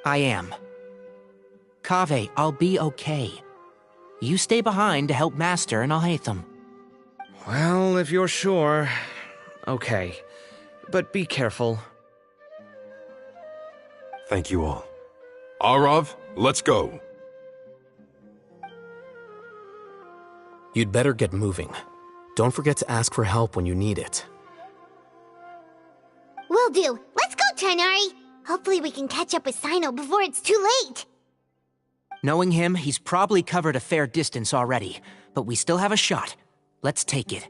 I am. Kaveh, I'll be okay. You stay behind to help Master and Alhaitham. Well, if you're sure... Okay. But be careful. Thank you all. Arav, let's go. You'd better get moving. Don't forget to ask for help when you need it. Will do. Let's go, Tainari. Hopefully we can catch up with Cyno before it's too late. Knowing him, he's probably covered a fair distance already, but we still have a shot. Let's take it.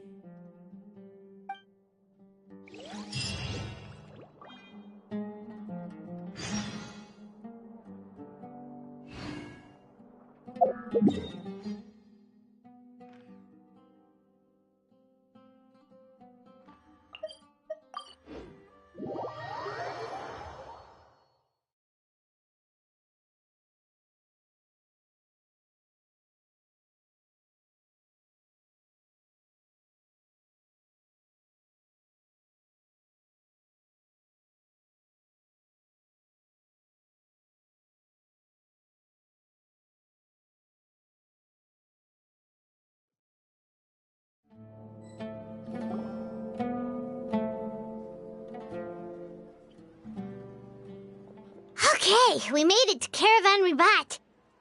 Okay, we made it to Caravan Ribat.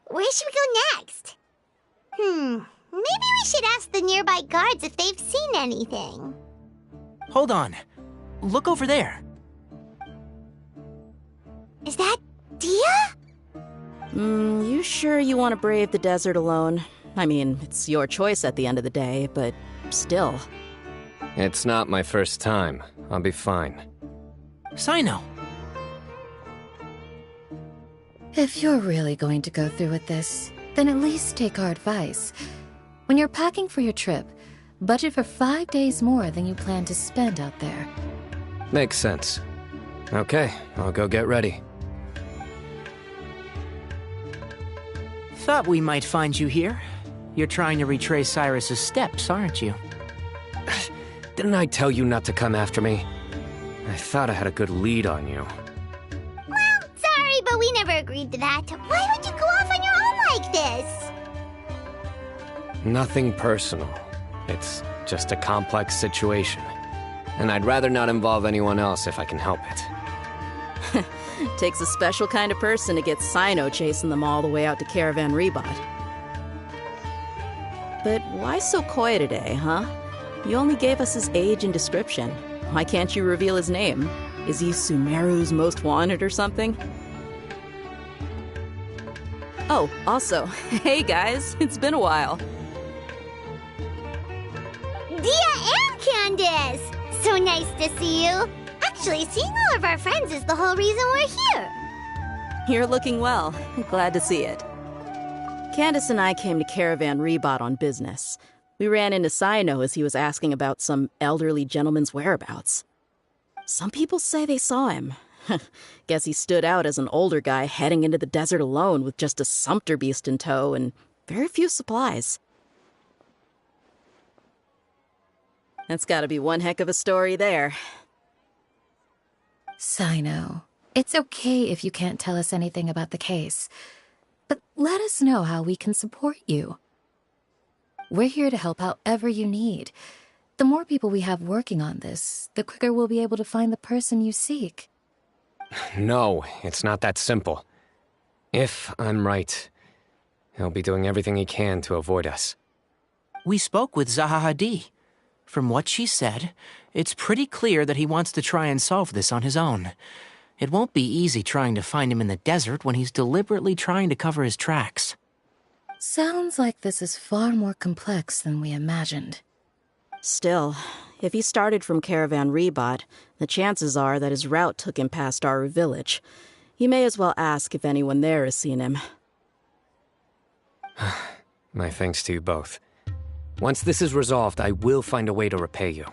Where should we go next? Maybe we should ask the nearby guards if they've seen anything. Hold on. Look over there. Is that Dia? You sure you want to brave the desert alone? I mean, it's your choice at the end of the day, but still. It's not my first time. I'll be fine. Cyno. If you're really going to go through with this, then at least take our advice. When you're packing for your trip, budget for 5 days more than you plan to spend out there. Makes sense. Okay, I'll go get ready. Thought we might find you here. You're trying to retrace Cyrus's steps, aren't you? Didn't I tell you not to come after me? I thought I had a good lead on you. Well, sorry, but we never agreed to that. Why would you go off on your own like this? Nothing personal. It's just a complex situation. And I'd rather not involve anyone else if I can help it. Takes a special kind of person to get Cyno chasing them all the way out to Caravan Ribat. But why so coy today, huh? You only gave us his age and description. Why can't you reveal his name? Is he Sumeru's most wanted or something? Oh, also, hey guys, it's been a while. Dia and Candace! So nice to see you. Actually, seeing all of our friends is the whole reason we're here. You're looking well. Glad to see it. Candace and I came to Caravan Ribat on business. We ran into Cyno as he was asking about some elderly gentleman's whereabouts. Some people say they saw him. Guess he stood out as an older guy heading into the desert alone with just a sumpter beast in tow and very few supplies. That's gotta be one heck of a story there. Cyno, it's okay if you can't tell us anything about the case, but let us know how we can support you. We're here to help however you need. The more people we have working on this, the quicker we'll be able to find the person you seek. No, it's not that simple. If I'm right, he'll be doing everything he can to avoid us. We spoke with Zaha Hadid. From what she said, it's pretty clear that he wants to try and solve this on his own. It won't be easy trying to find him in the desert when he's deliberately trying to cover his tracks. Sounds like this is far more complex than we imagined. Still, if he started from Caravan Ribat, the chances are that his route took him past our village. You may as well ask if anyone there has seen him. My thanks to you both. Once this is resolved, I will find a way to repay you.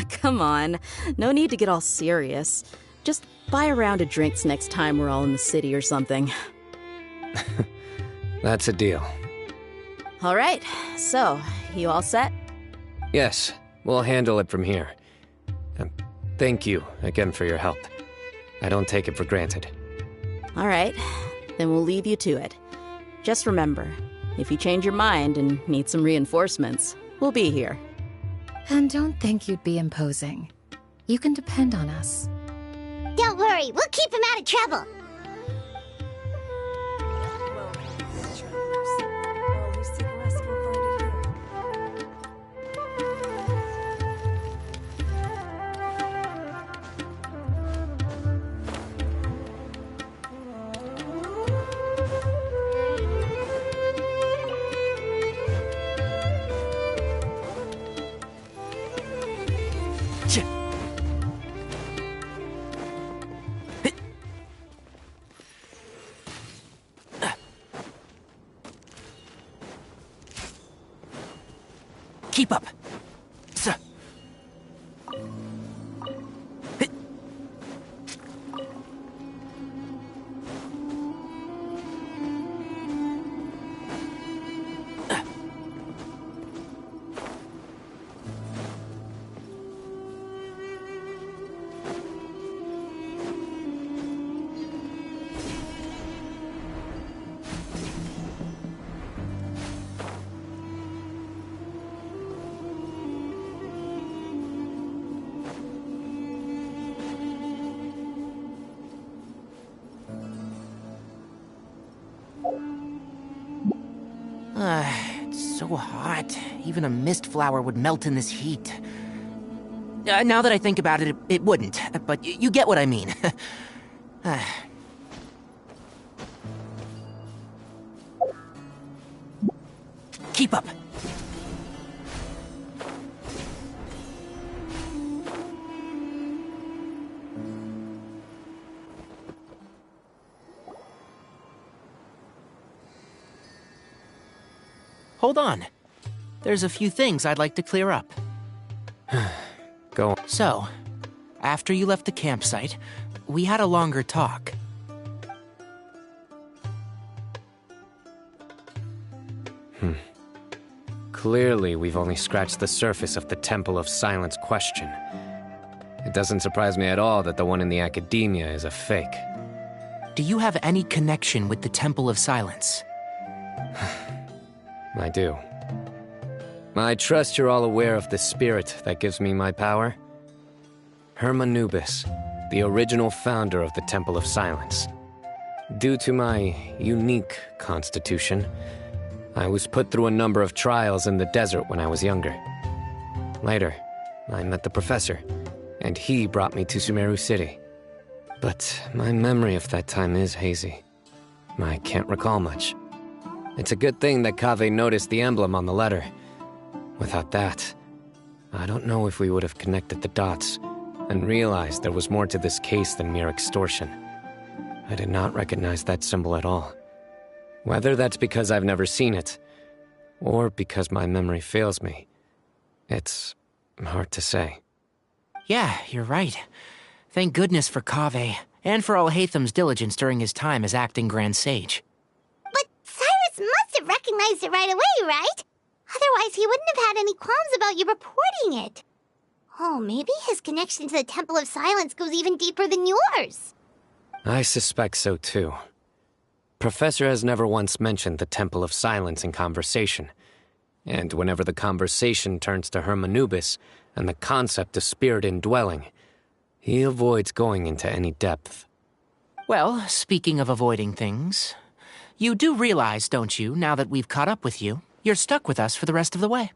Come on. No need to get all serious. Just buy a round of drinks next time we're all in the city or something. That's a deal. All right, so, you all set? Yes, we'll handle it from here. Thank you again for your help. I don't take it for granted. All right, then we'll leave you to it. Just remember, if you change your mind and need some reinforcements, we'll be here. And don't think you'd be imposing. You can depend on us. Don't worry, we'll keep him out of trouble. Keep up. It's so hot. Even a mist flower would melt in this heat. Now that I think about it, it wouldn't. But you get what I mean. Keep up. Hold on. There's a few things I'd like to clear up. Go on. So, after you left the campsite, we had a longer talk. Clearly, we've only scratched the surface of the Temple of Silence question. It doesn't surprise me at all that the one in the academia is a fake. Do you have any connection with the Temple of Silence? I do. I trust you're all aware of the spirit that gives me my power. Hermanubis, the original founder of the Temple of Silence. Due to my unique constitution, I was put through a number of trials in the desert when I was younger. Later, I met the professor, and he brought me to Sumeru City. But my memory of that time is hazy. I can't recall much. It's a good thing that Kaveh noticed the emblem on the letter. Without that, I don't know if we would have connected the dots and realized there was more to this case than mere extortion. I did not recognize that symbol at all. Whether that's because I've never seen it, or because my memory fails me, it's hard to say. Yeah, you're right. Thank goodness for Kaveh, and for Alhaitham's diligence during his time as acting Grand Sage. But Cyrus must have recognized it right away, right? Otherwise, he wouldn't have had any qualms about you reporting it. Oh, maybe his connection to the Temple of Silence goes even deeper than yours. I suspect so too. Professor has never once mentioned the Temple of Silence in conversation. And whenever the conversation turns to Hermanubis and the concept of spirit indwelling, he avoids going into any depth. Well, speaking of avoiding things, you do realize, don't you, now that we've caught up with you, you're stuck with us for the rest of the way?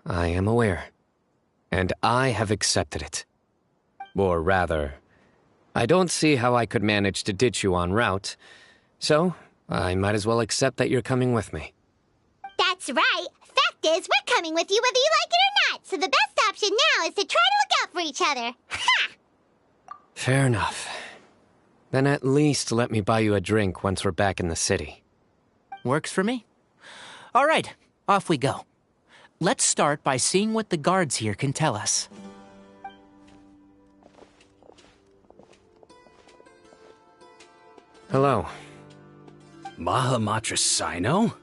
I am aware. And I have accepted it. Or rather, I don't see how I could manage to ditch you en route, so I might as well accept that you're coming with me. That's right. Fact is, we're coming with you whether you like it or not, so the best option now is to try to look out for each other. Ha! Fair enough. Then at least let me buy you a drink once we're back in the city. Works for me. All right, off we go. Let's start by seeing what the guards here can tell us. Hello. Mahamatra Cyno?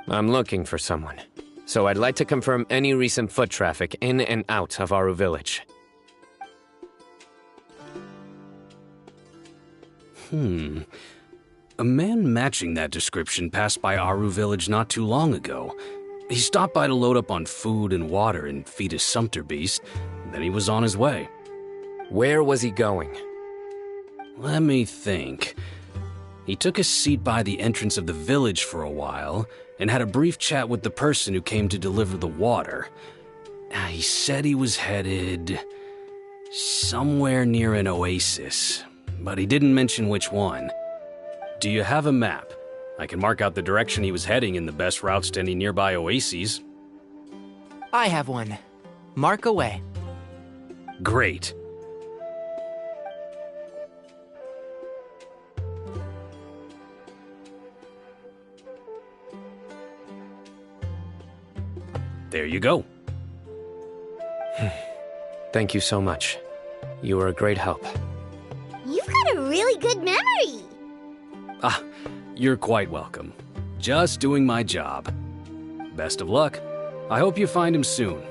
I'm looking for someone, so I'd like to confirm any recent foot traffic in and out of Aru Village. A man matching that description passed by Aru Village not too long ago. He stopped by to load up on food and water and feed his sumpter beast, then he was on his way. Where was he going? Let me think. He took a seat by the entrance of the village for a while and had a brief chat with the person who came to deliver the water. He said he was headed somewhere near an oasis, but he didn't mention which one. Do you have a map? I can mark out the direction he was heading and the best routes to any nearby oases. I have one. Mark away. Great. There you go. Thank you so much. You were a great help. You've got a really good memory. Ah, you're quite welcome. Just doing my job. Best of luck. I hope you find him soon.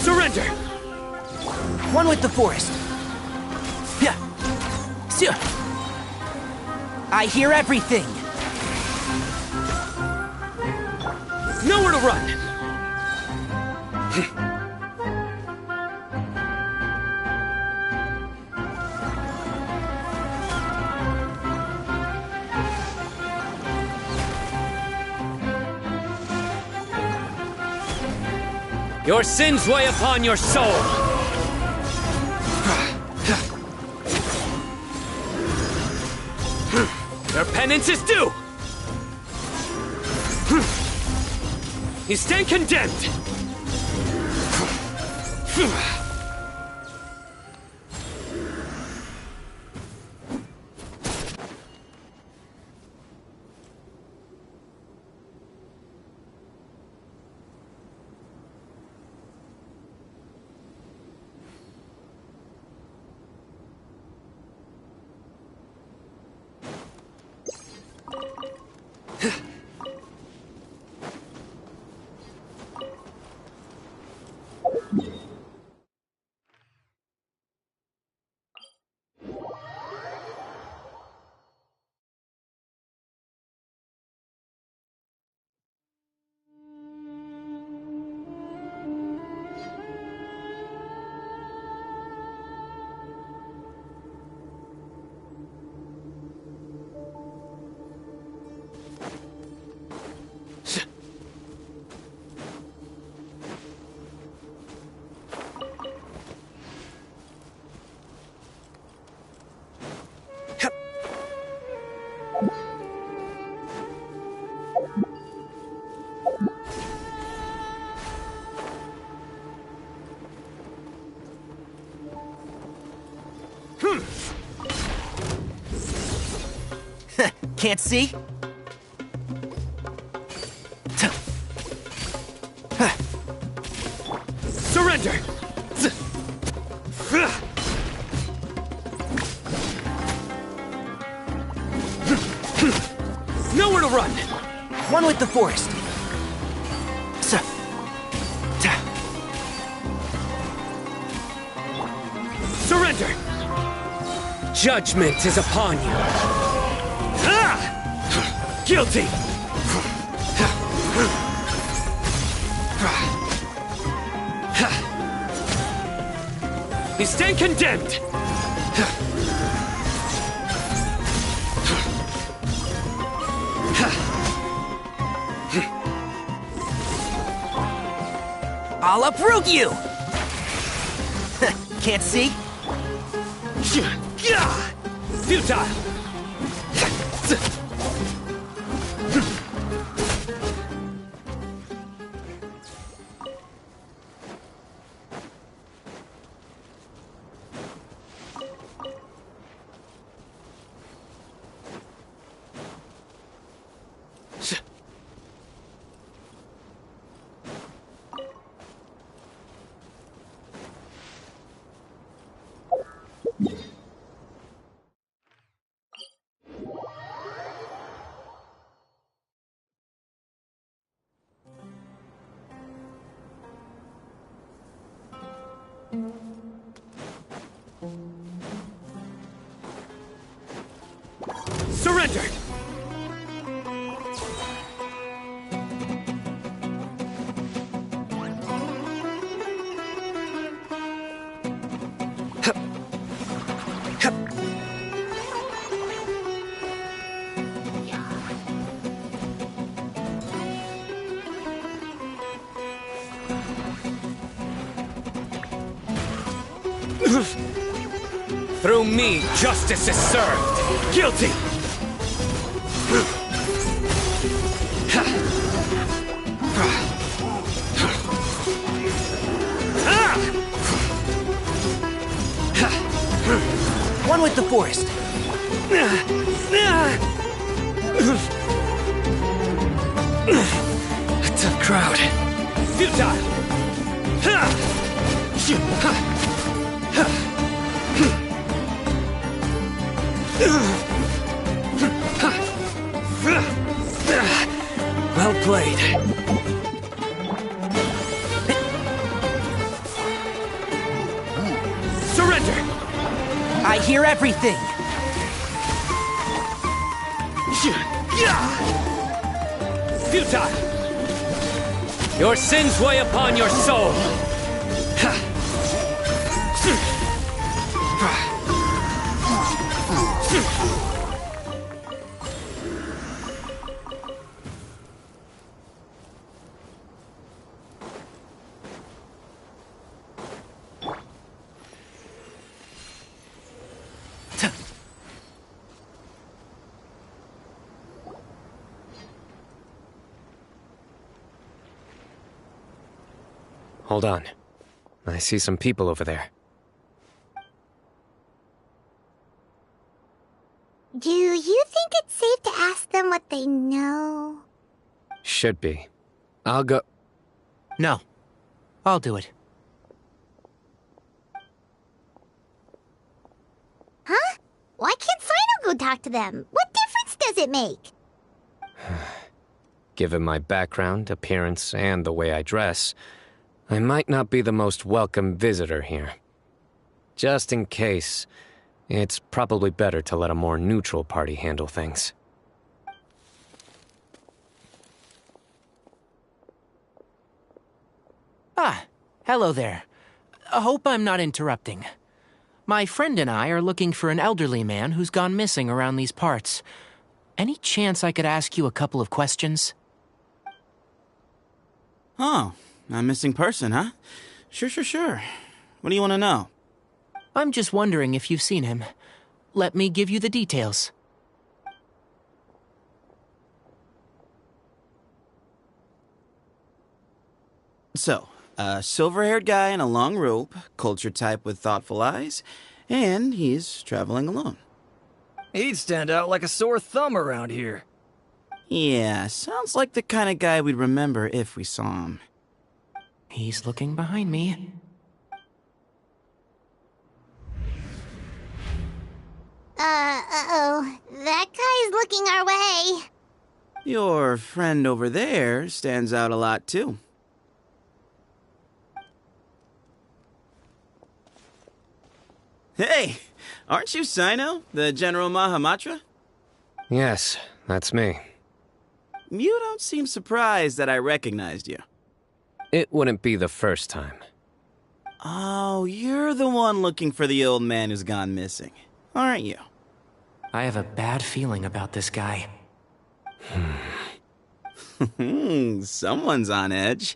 Surrender! One with the forest. Yeah. I hear everything. Nowhere to run. Your sins weigh upon your soul! Your penance is due! You stand condemned! Can't see? Surrender! Nowhere to run! One with the forest. Surrender! Judgment is upon you. Guilty! You stand condemned! I'll uproot you! Can't see? Futile! Surrender! Through me, justice is served. Guilty! One with the forest. A tough crowd. Futile! Well played. Surrender! I hear everything. Futile! Your sins weigh upon your soul. Hold on. I see some people over there. Do you think it's safe to ask them what they know? Should be. I'll go... No. I'll do it. Huh? Why can't Cyno go talk to them? What difference does it make? Given my background, appearance, and the way I dress, I might not be the most welcome visitor here. Just in case, it's probably better to let a more neutral party handle things. Ah, hello there. I hope I'm not interrupting. My friend and I are looking for an elderly man who's gone missing around these parts. Any chance I could ask you a couple of questions? Oh, a missing person, huh? Sure. What do you want to know? I'm just wondering if you've seen him. Let me give you the details. So, a silver-haired guy in a long robe, culture type with thoughtful eyes, and he's traveling alone. He'd stand out like a sore thumb around here. Yeah, sounds like the kind of guy we'd remember if we saw him. He's looking behind me. Uh-oh. That guy's looking our way. Your friend over there stands out a lot, too. Hey, aren't you Cyno, the General Mahamatra? Yes, that's me. You don't seem surprised that I recognized you. It wouldn't be the first time. Oh, you're the one looking for the old man who's gone missing, aren't you? I have a bad feeling about this guy. Someone's on edge.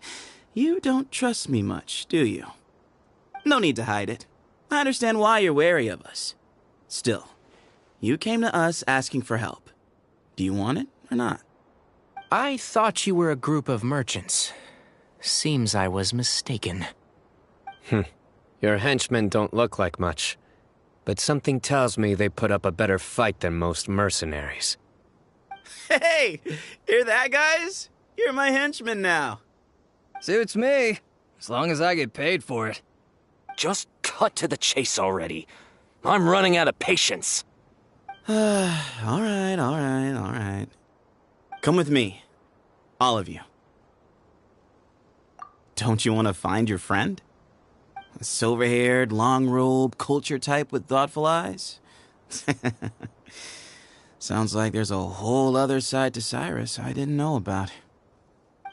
You don't trust me much, do you? No need to hide it. I understand why you're wary of us. Still, you came to us asking for help. Do you want it or not? I thought you were a group of merchants. Seems I was mistaken. Your henchmen don't look like much, but something tells me they put up a better fight than most mercenaries. Hey, hear that, guys? You're my henchmen now. Suits me, as long as I get paid for it. Just cut to the chase already. I'm running out of patience. All right. Come with me. All of you. Don't you want to find your friend? A silver-haired, long-robed, culture type with thoughtful eyes? Sounds like there's a whole other side to Cyrus I didn't know about.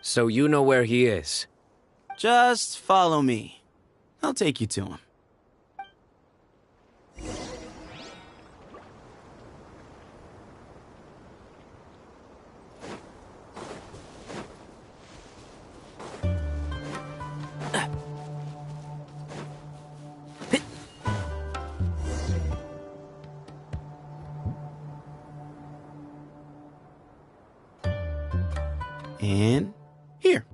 So you know where he is? Just follow me. I'll take you to him. And here.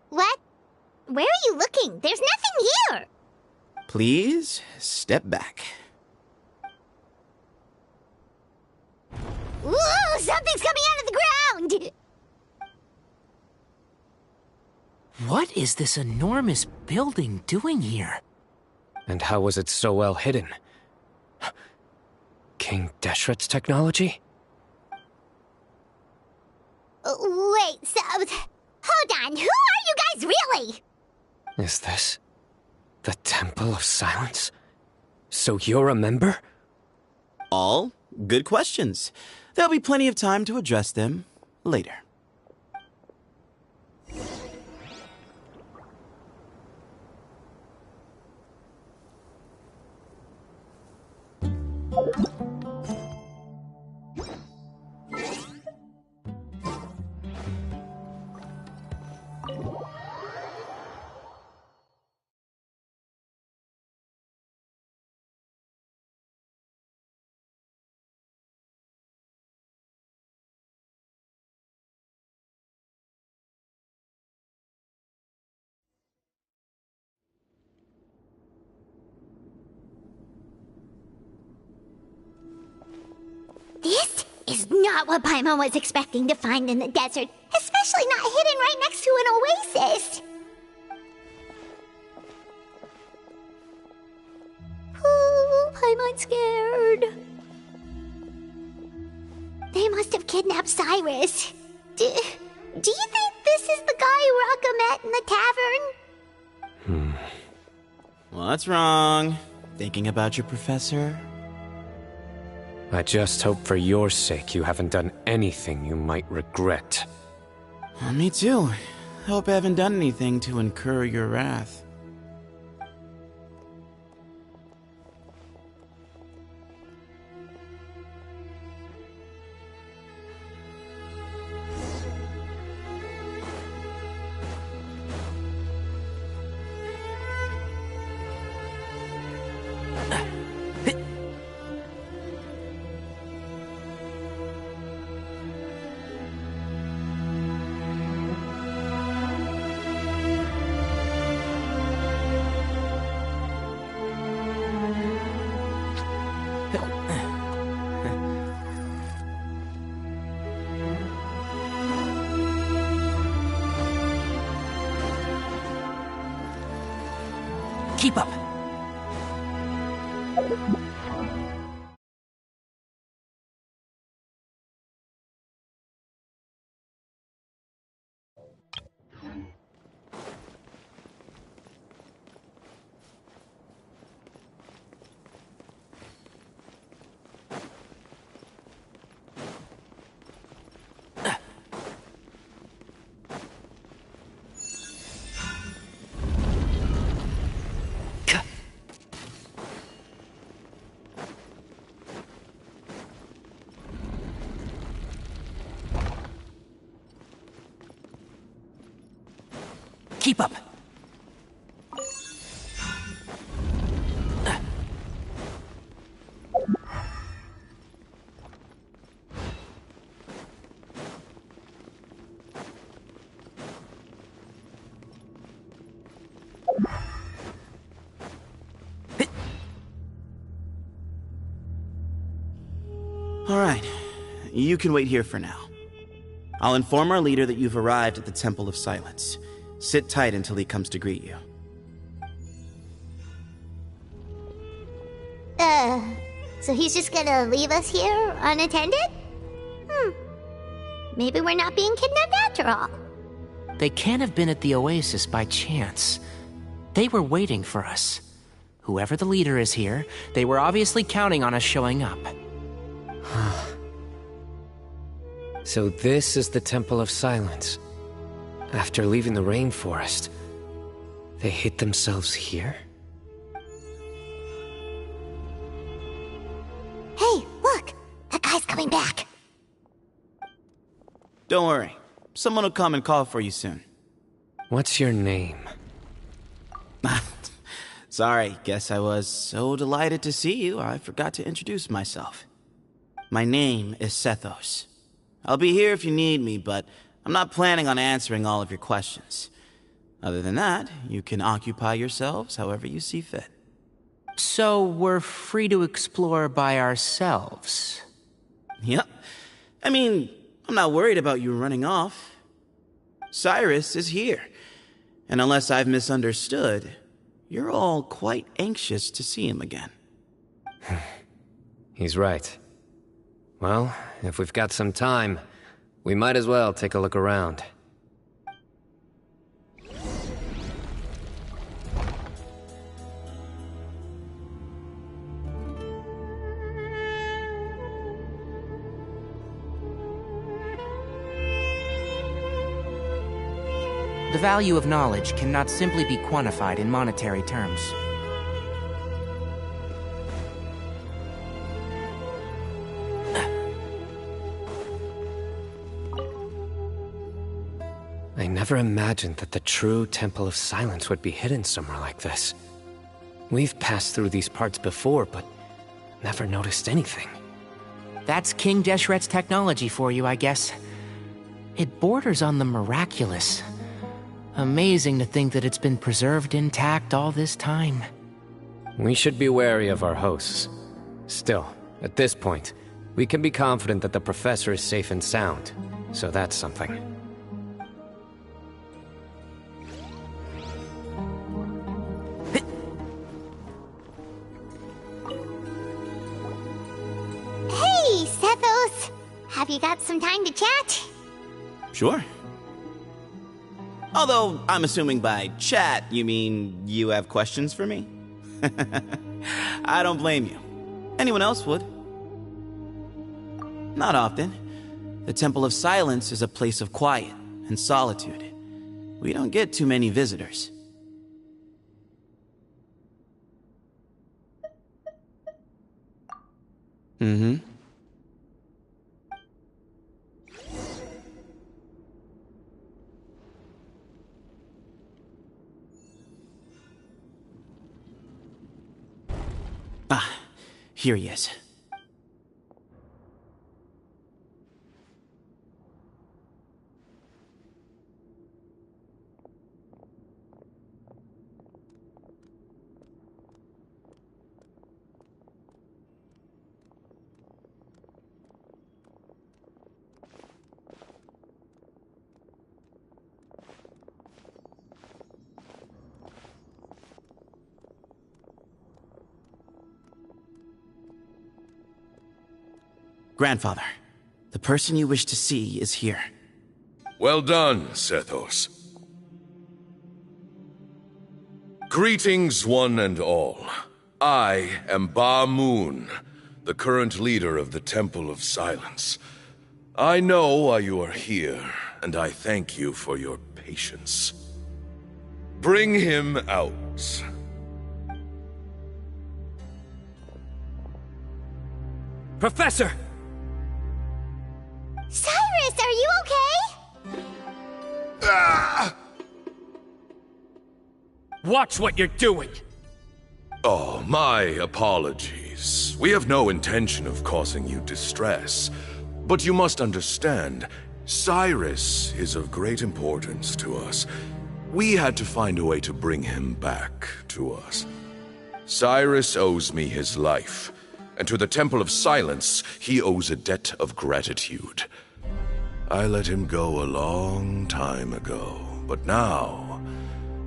What? Where are you looking? There's nothing here! Please step back. Ooh, something's coming out of the ground! What is this enormous building doing here? And how was it so well hidden? King Deshret's technology? Wait, so... Hold on, who are you guys really? Is this the Temple of Silence? So you're a member? All good questions. There'll be plenty of time to address them later. This is not what Paimon was expecting to find in the desert, especially not hidden right next to an oasis. Ooh, Paimon's scared. They must have kidnapped Cyrus. Do you think this is the guy Raka met in the tavern? What's wrong? Thinking about your professor? I just hope for your sake you haven't done anything you might regret. Me too. Hope I haven't done anything to incur your wrath. Keep up. Keep up. All right, you can wait here for now. I'll inform our leader that you've arrived at the Temple of Silence. Sit tight until he comes to greet you. So he's just gonna leave us here unattended? Maybe we're not being kidnapped after all. They can't have been at the oasis by chance. They were waiting for us. Whoever the leader is here, they were obviously counting on us showing up. So this is the Temple of Silence. After leaving the rainforest, they hid themselves here? Hey, look! That guy's coming back. Don't worry. Someone will come and call for you soon. What's your name? Sorry, guess I was so delighted to see you, I forgot to introduce myself. My name is Sethos. I'll be here if you need me, but I'm not planning on answering all of your questions. Other than that, you can occupy yourselves however you see fit. So we're free to explore by ourselves? Yep. I mean, I'm not worried about you running off. Cyrus is here. And unless I've misunderstood, you're all quite anxious to see him again. He's right. Well, if we've got some time, we might as well take a look around. The value of knowledge cannot simply be quantified in monetary terms. I never imagined that the true Temple of Silence would be hidden somewhere like this. We've passed through these parts before, but never noticed anything. That's King Deshret's technology for you, I guess. It borders on the miraculous. Amazing to think that it's been preserved intact all this time. We should be wary of our hosts. Still, at this point, we can be confident that the professor is safe and sound, so that's something. Hey, Sethos! Have you got some time to chat? Sure. Although, I'm assuming by chat, you mean you have questions for me? I don't blame you. Anyone else would. Not often. The Temple of Silence is a place of quiet and solitude. We don't get too many visitors. Mm-hmm. Ah, here he is. Grandfather, the person you wish to see is here. Well done, Sethos. Greetings, one and all. I am Ba Moon, the current leader of the Temple of Silence. I know why you are here, and I thank you for your patience. Bring him out. Professor! Cyrus, are you okay? Watch what you're doing! Oh, my apologies. We have no intention of causing you distress. But you must understand, Cyrus is of great importance to us. We had to find a way to bring him back to us. Cyrus owes me his life, and to the Temple of Silence, he owes a debt of gratitude. I let him go a long time ago, but now,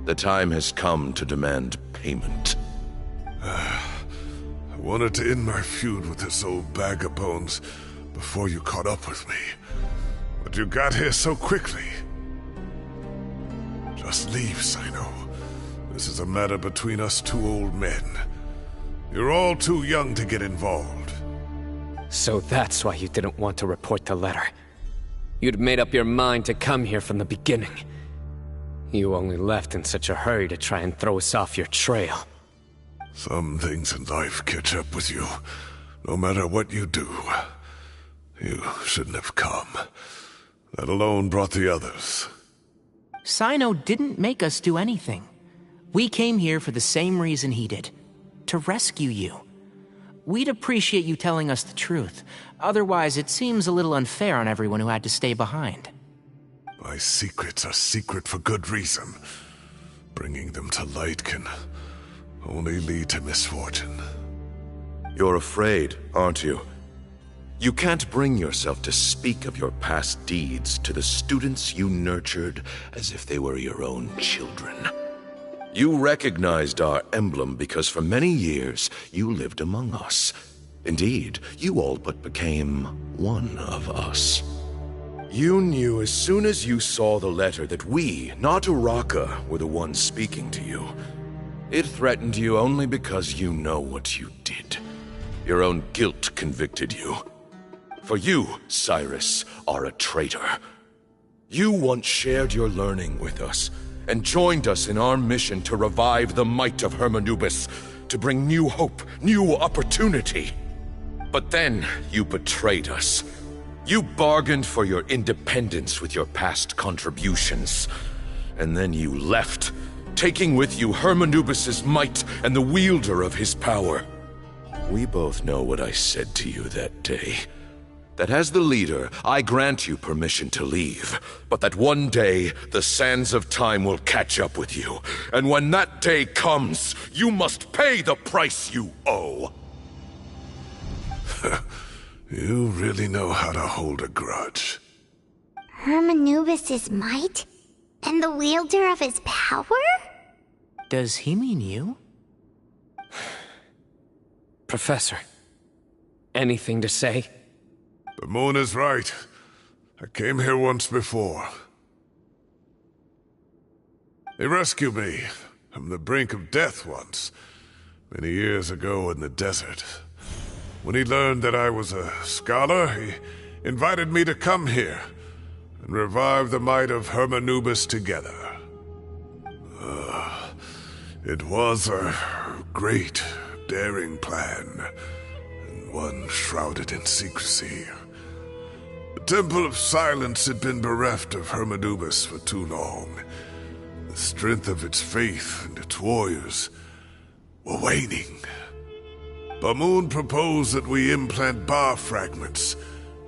the time has come to demand payment. I wanted to end my feud with this old bag of bones before you caught up with me. But you got here so quickly. Just leave, Cyno. This is a matter between us two old men. You're all too young to get involved. So that's why you didn't want to report the letter. You'd made up your mind to come here from the beginning. You only left in such a hurry to try and throw us off your trail. Some things in life catch up with you, no matter what you do. You shouldn't have come. That alone brought the others. Cyno didn't make us do anything. We came here for the same reason he did. To rescue you. We'd appreciate you telling us the truth. Otherwise, it seems a little unfair on everyone who had to stay behind. My secrets are secret for good reason. Bringing them to light can only lead to misfortune. You're afraid, aren't you? You can't bring yourself to speak of your past deeds to the students you nurtured as if they were your own children. You recognized our emblem because for many years you lived among us. Indeed, you all but became one of us. You knew as soon as you saw the letter that we, not Uraka, were the ones speaking to you. It threatened you only because you know what you did. Your own guilt convicted you. For you, Cyrus, are a traitor. You once shared your learning with us, and joined us in our mission to revive the might of Hermanubis, to bring new hope, new opportunity. But then you betrayed us. You bargained for your independence with your past contributions. And then you left, taking with you Hermanubis' might and the wielder of his power. We both know what I said to you that day. That as the leader, I grant you permission to leave, but that one day, the sands of time will catch up with you. And when that day comes, you must pay the price you owe. You really know how to hold a grudge. Hermanubis' might? And the wielder of his power? Does he mean you? Professor, anything to say? The moon is right. I came here once before. He rescued me from the brink of death once, many years ago in the desert. When he learned that I was a scholar, he invited me to come here and revive the might of Hermanubis together. It was a great, daring plan, and one shrouded in secrecy. The Temple of Silence had been bereft of Hermanubis for too long. The strength of its faith and its warriors were waning. Bamoon proposed that we implant bar fragments,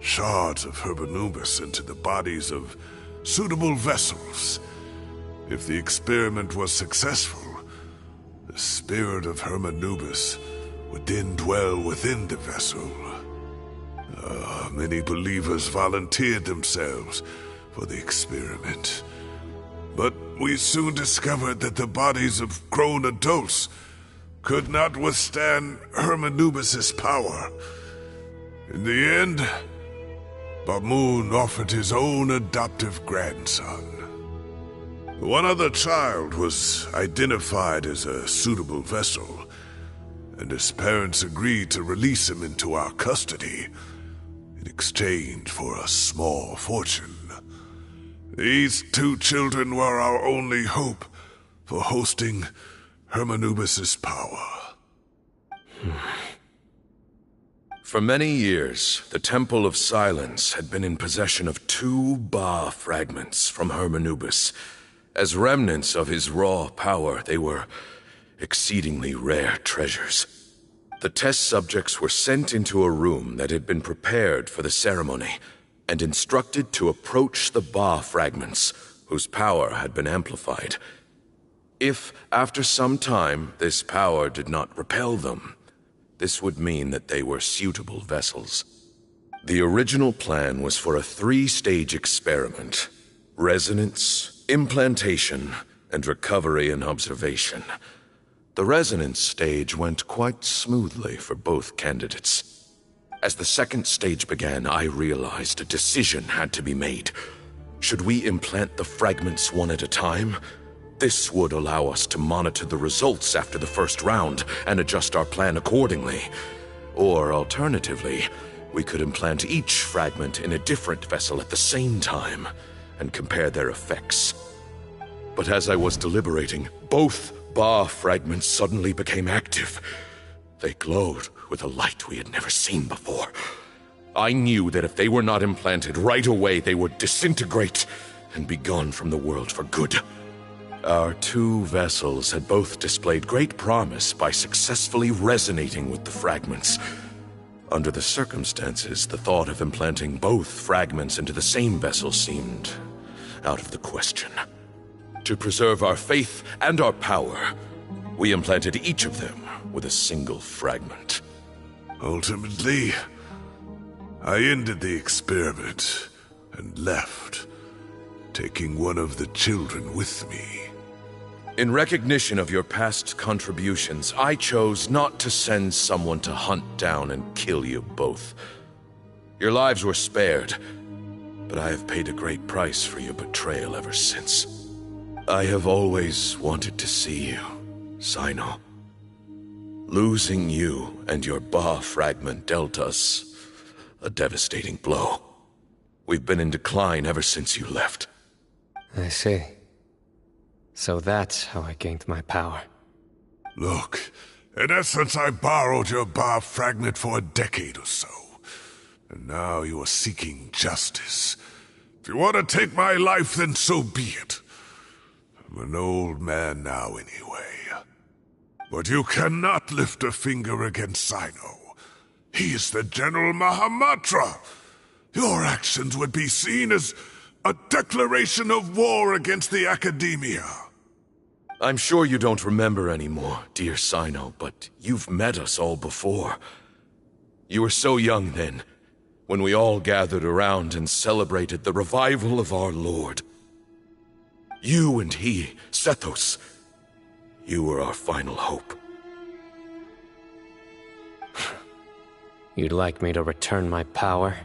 shards of Hermanubis, into the bodies of suitable vessels. If the experiment was successful, the spirit of Hermanubis would then dwell within the vessel. Many believers volunteered themselves for the experiment. But we soon discovered that the bodies of grown adults could not withstand Hermanubis' power. In the end, Bamoon offered his own adoptive grandson. One other child was identified as a suitable vessel, and his parents agreed to release him into our custody in exchange for a small fortune. These two children were our only hope for hosting Hermanubis' power. For many years, the Temple of Silence had been in possession of 2 Ba fragments from Hermanubis. As remnants of his raw power, they were exceedingly rare treasures. The test subjects were sent into a room that had been prepared for the ceremony and instructed to approach the Ba fragments, whose power had been amplified. If, after some time, this power did not repel them, this would mean that they were suitable vessels. The original plan was for a 3-stage experiment: resonance, implantation, and recovery and observation. The resonance stage went quite smoothly for both candidates. As the 2nd stage began, I realized a decision had to be made. Should we implant the fragments one at a time? This would allow us to monitor the results after the first round and adjust our plan accordingly. Or alternatively, We could implant each fragment in a different vessel at the same time and compare their effects. But as I was deliberating, both Ba fragments suddenly became active. They glowed with a light we had never seen before. I knew that if they were not implanted right away, they would disintegrate and be gone from the world for good. Our two vessels had both displayed great promise by successfully resonating with the fragments. Under the circumstances, the thought of implanting both fragments into the same vessel seemed out of the question. To preserve our faith and our power, we implanted each of them with a single fragment. Ultimately, I ended the experiment and left, taking one of the children with me. In recognition of your past contributions, I chose not to send someone to hunt down and kill you both. Your lives were spared, but I have paid a great price for your betrayal ever since. I have always wanted to see you, Cyno. Losing you and your Ba fragment dealt us a devastating blow. We've been in decline ever since you left. I see. So that's how I gained my power. Look, in essence, I borrowed your Ba fragment for a decade or so. And now you are seeking justice. If you want to take my life, then so be it. I'm an old man now anyway. But you cannot lift a finger against Cyno. He is the General Mahamatra. Your actions would be seen as a declaration of war against the Academia. I'm sure you don't remember anymore, dear Cyno, but you've met us all before. You were so young then, when we all gathered around and celebrated the revival of our Lord. You and he, Sethos, you were our final hope. You'd like me to return my power?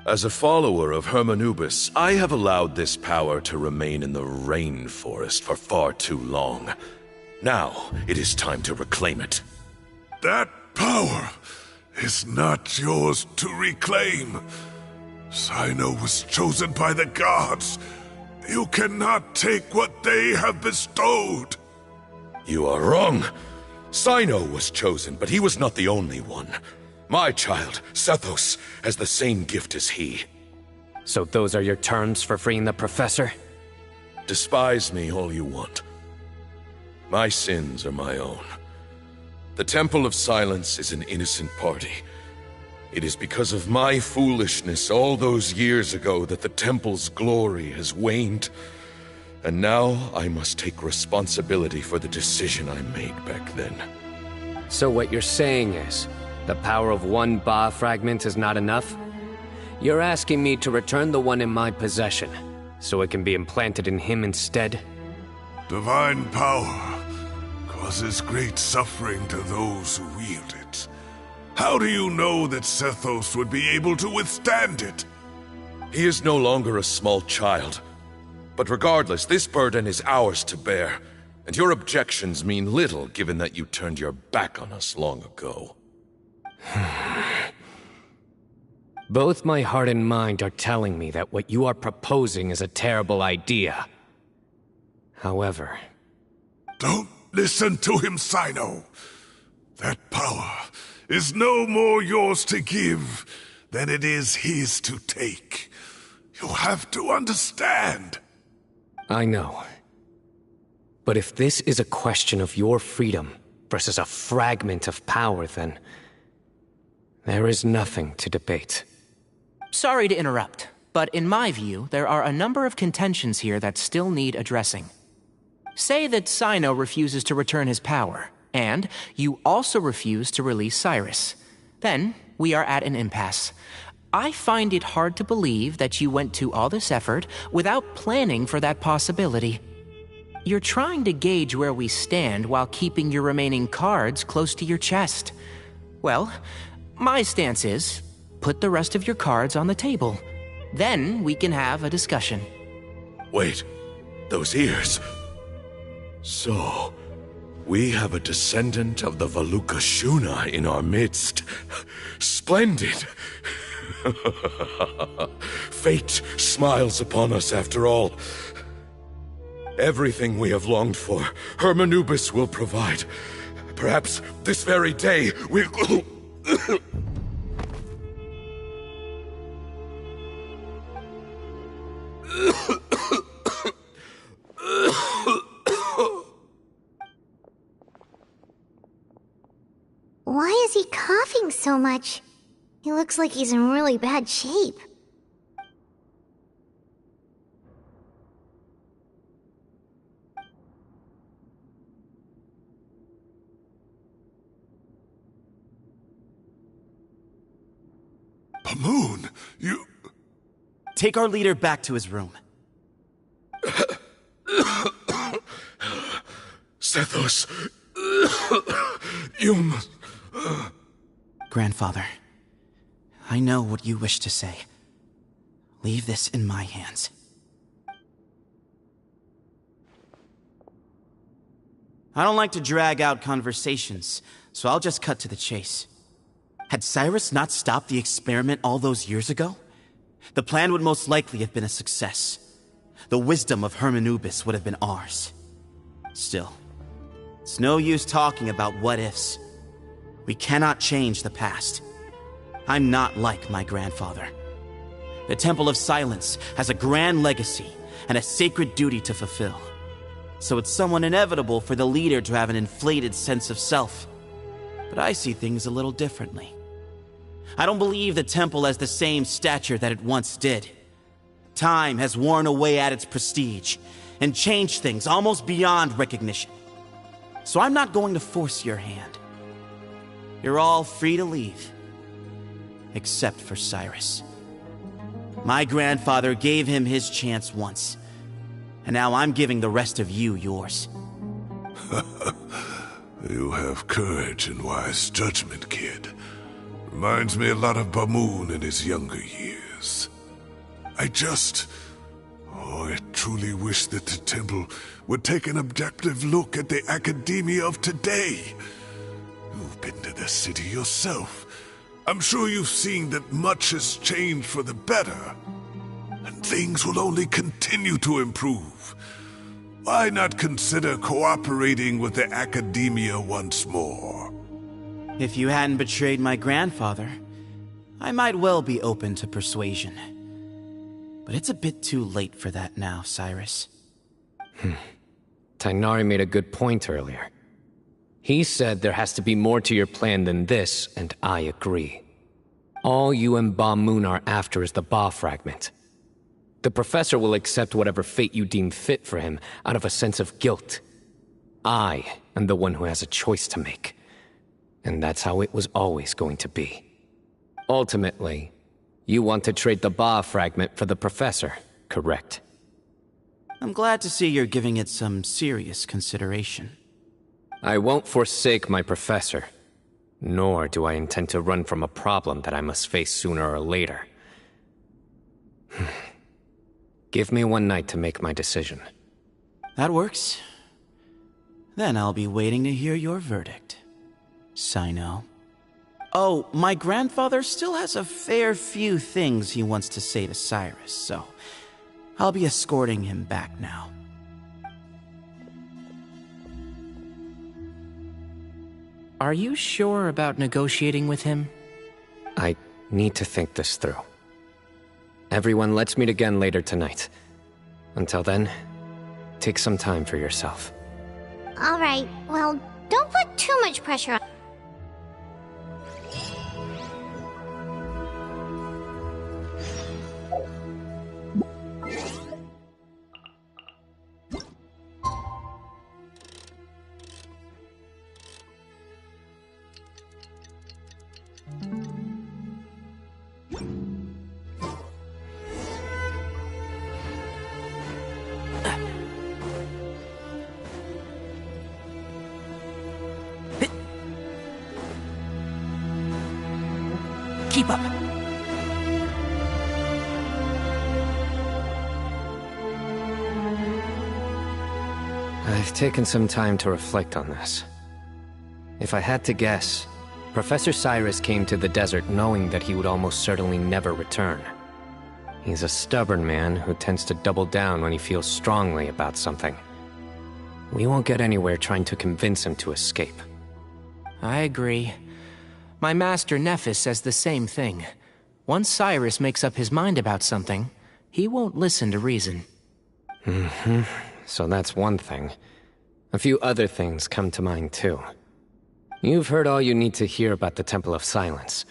As a follower of Hermanubis, I have allowed this power to remain in the rainforest for far too long. Now, it is time to reclaim it. That power is not yours to reclaim. Cyno was chosen by the gods. You cannot take what they have bestowed. You are wrong. Cyno was chosen, but he was not the only one. My child, Sethos, has the same gift as he. So those are your terms for freeing the professor? Despise me all you want. My sins are my own. The Temple of Silence is an innocent party. It is because of my foolishness all those years ago that the Temple's glory has waned. And now I must take responsibility for the decision I made back then. So what you're saying is, the power of one Ba fragment is not enough? You're asking me to return the one in my possession, so it can be implanted in him instead? Divine power causes great suffering to those who wield it. How do you know that Sethos would be able to withstand it? He is no longer a small child. But regardless, this burden is ours to bear, and your objections mean little given that you turned your back on us long ago. Both my heart and mind are telling me that what you are proposing is a terrible idea. However... Don't listen to him, Cyno. That power is no more yours to give than it is his to take. You have to understand. I know. But if this is a question of your freedom versus a fragment of power, then... there is nothing to debate. Sorry to interrupt, but in my view, there are a number of contentions here that still need addressing. Say that Cyno refuses to return his power, and you also refuse to release Cyrus. Then, we are at an impasse. I find it hard to believe that you went to all this effort without planning for that possibility. You're trying to gauge where we stand while keeping your remaining cards close to your chest. Well, my stance is, put the rest of your cards on the table. Then we can have a discussion. Wait, those ears... So, We have a descendant of the Valuka Shuna in our midst. Splendid! Fate smiles upon us after all. Everything we have longed for, Hermanubis will provide. Perhaps this very day we'll... Why is he coughing so much? He looks like he's in really bad shape. Pamoon, you... Take our leader back to his room. Sethos, you must... Grandfather, I know what you wish to say. Leave this in my hands. I don't like to drag out conversations, so I'll just cut to the chase. Had Cyrus not stopped the experiment all those years ago, the plan would most likely have been a success. The wisdom of Hermanubis would have been ours. Still, it's no use talking about what-ifs. We cannot change the past. I'm not like my grandfather. The Temple of Silence has a grand legacy and a sacred duty to fulfill. So it's somewhat inevitable for the leader to have an inflated sense of self. But I see things a little differently. I don't believe the temple has the same stature that it once did. Time has worn away at its prestige and changed things almost beyond recognition. So I'm not going to force your hand. You're all free to leave. Except for Cyrus. My grandfather gave him his chance once, and now I'm giving the rest of you yours. You have courage and wise judgment, kid. Reminds me a lot of Pamoon in his younger years. I truly wish that the temple would take an objective look at the academia of today. You've been to the city yourself. I'm sure you've seen that much has changed for the better. And things will only continue to improve. Why not consider cooperating with the academia once more? If you hadn't betrayed my grandfather, I might well be open to persuasion. But it's a bit too late for that now, Cyrus. Tighnari made a good point earlier. He said there has to be more to your plan than this, and I agree. All you and Ba Moon are after is the Ba fragment. The professor will accept whatever fate you deem fit for him out of a sense of guilt. I am the one who has a choice to make. And that's how it was always going to be. Ultimately, you want to trade the Ba fragment for the professor, correct? I'm glad to see you're giving it some serious consideration. I won't forsake my professor, nor do I intend to run from a problem that I must face sooner or later. Give me one night to make my decision. That works. Then I'll be waiting to hear your verdict, Cyno. Oh, my grandfather still has a fair few things he wants to say to Cyrus, so I'll be escorting him back now. Are you sure about negotiating with him? I need to think this through. Everyone, let's meet again later tonight. Until then, take some time for yourself. Alright, well, don't put too much pressure on... Keep up. I've taken some time to reflect on this. If I had to guess, Professor Cyrus came to the desert knowing that he would almost certainly never return. He's a stubborn man who tends to double down when he feels strongly about something. We won't get anywhere trying to convince him to escape. I agree. My master Nephis says the same thing. Once Cyrus makes up his mind about something, he won't listen to reason. So that's one thing. A few other things come to mind too. You've heard all you need to hear about the Temple of Silence,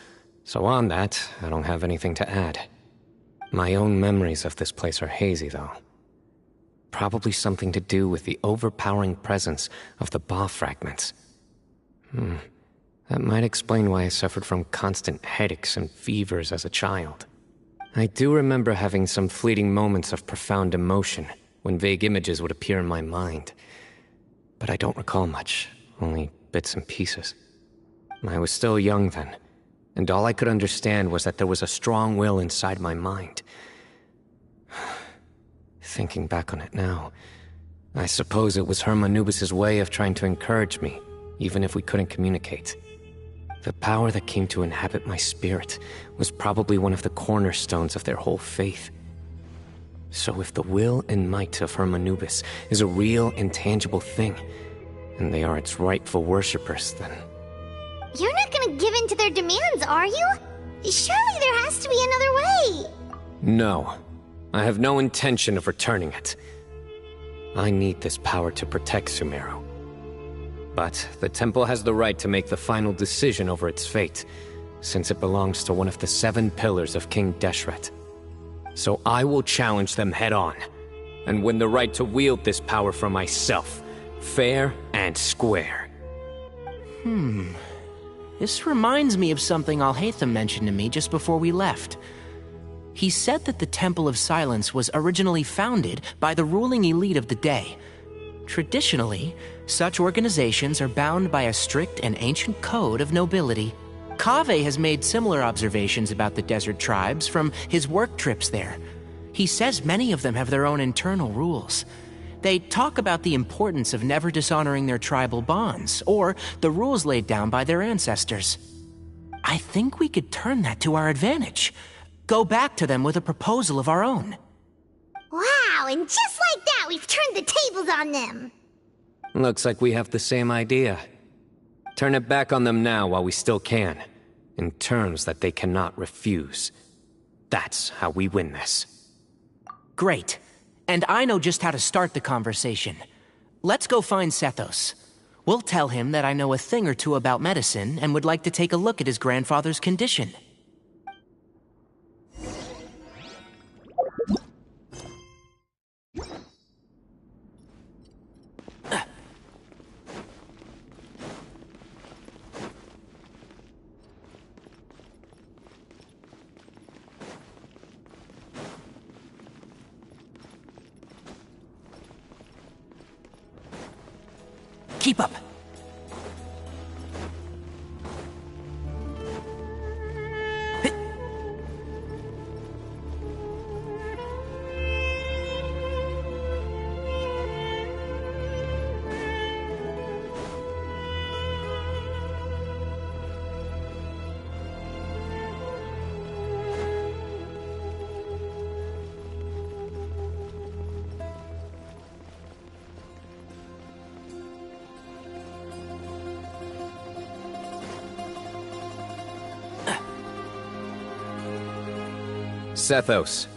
so on that, I don't have anything to add. My own memories of this place are hazy, though. Probably something to do with the overpowering presence of the Ba fragments. That might explain why I suffered from constant headaches and fevers as a child. I do remember having some fleeting moments of profound emotion when vague images would appear in my mind. But I don't recall much, only bits and pieces. I was still young then, and all I could understand was that there was a strong will inside my mind. Thinking back on it now, I suppose it was Hermanubis' way of trying to encourage me, even if we couldn't communicate. The power that came to inhabit my spirit was probably one of the cornerstones of their whole faith. So if the will and might of Hermanubis is a real, intangible thing, and they are its rightful worshippers, then... You're not gonna give in to their demands, are you? Surely there has to be another way! No. I have no intention of returning it. I need this power to protect Sumeru. But the temple has the right to make the final decision over its fate, since it belongs to one of the 7 pillars of King Deshret. So I will challenge them head-on, and win the right to wield this power for myself, fair and square. This reminds me of something Alhaitham mentioned to me just before we left. He said that the Temple of Silence was originally founded by the ruling elite of the day. Traditionally, such organizations are bound by a strict and ancient code of nobility. Kaveh has made similar observations about the desert tribes from his work trips there. He says many of them have their own internal rules. They talk about the importance of never dishonoring their tribal bonds, or the rules laid down by their ancestors. I think we could turn that to our advantage. Go back to them with a proposal of our own. Wow, and just like that, we've turned the tables on them! Looks like we have the same idea. Turn it back on them now while we still can, in terms that they cannot refuse. That's how we win this. Great. And I know just how to start the conversation. Let's go find Sethos. We'll tell him that I know a thing or two about medicine and would like to take a look at his grandfather's condition. Keep up. Sethos,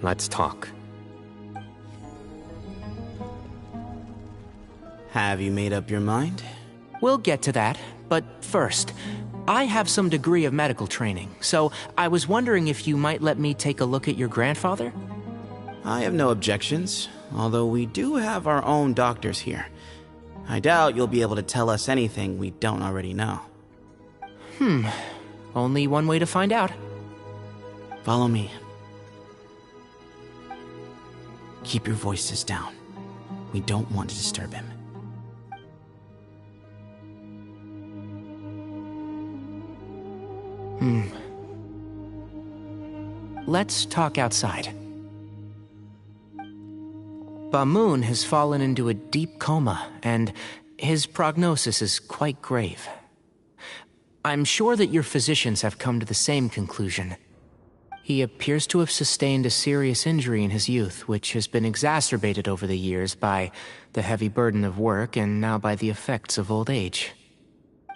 let's talk. Have you made up your mind? We'll get to that, but first, I have some degree of medical training, so I was wondering if you might let me take a look at your grandfather? I have no objections, although we do have our own doctors here. I doubt you'll be able to tell us anything we don't already know. Only one way to find out. Follow me. Keep your voices down. We don't want to disturb him. Let's talk outside. Bamoon has fallen into a deep coma, and his prognosis is quite grave. I'm sure that your physicians have come to the same conclusion. He appears to have sustained a serious injury in his youth, which has been exacerbated over the years by the heavy burden of work and now by the effects of old age.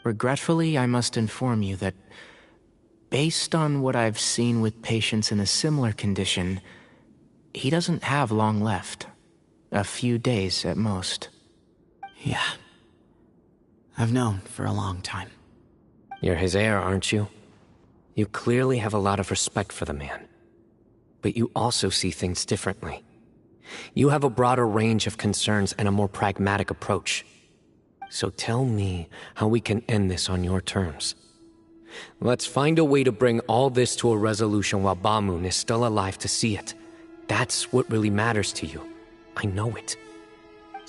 Regretfully, I must inform you that, based on what I've seen with patients in a similar condition, he doesn't have long left. A few days at most. Yeah. I've known for a long time. You're his heir, aren't you? You clearly have a lot of respect for the man. But you also see things differently. You have a broader range of concerns and a more pragmatic approach. So tell me how we can end this on your terms. Let's find a way to bring all this to a resolution while Bamoon is still alive to see it. That's what really matters to you. I know it.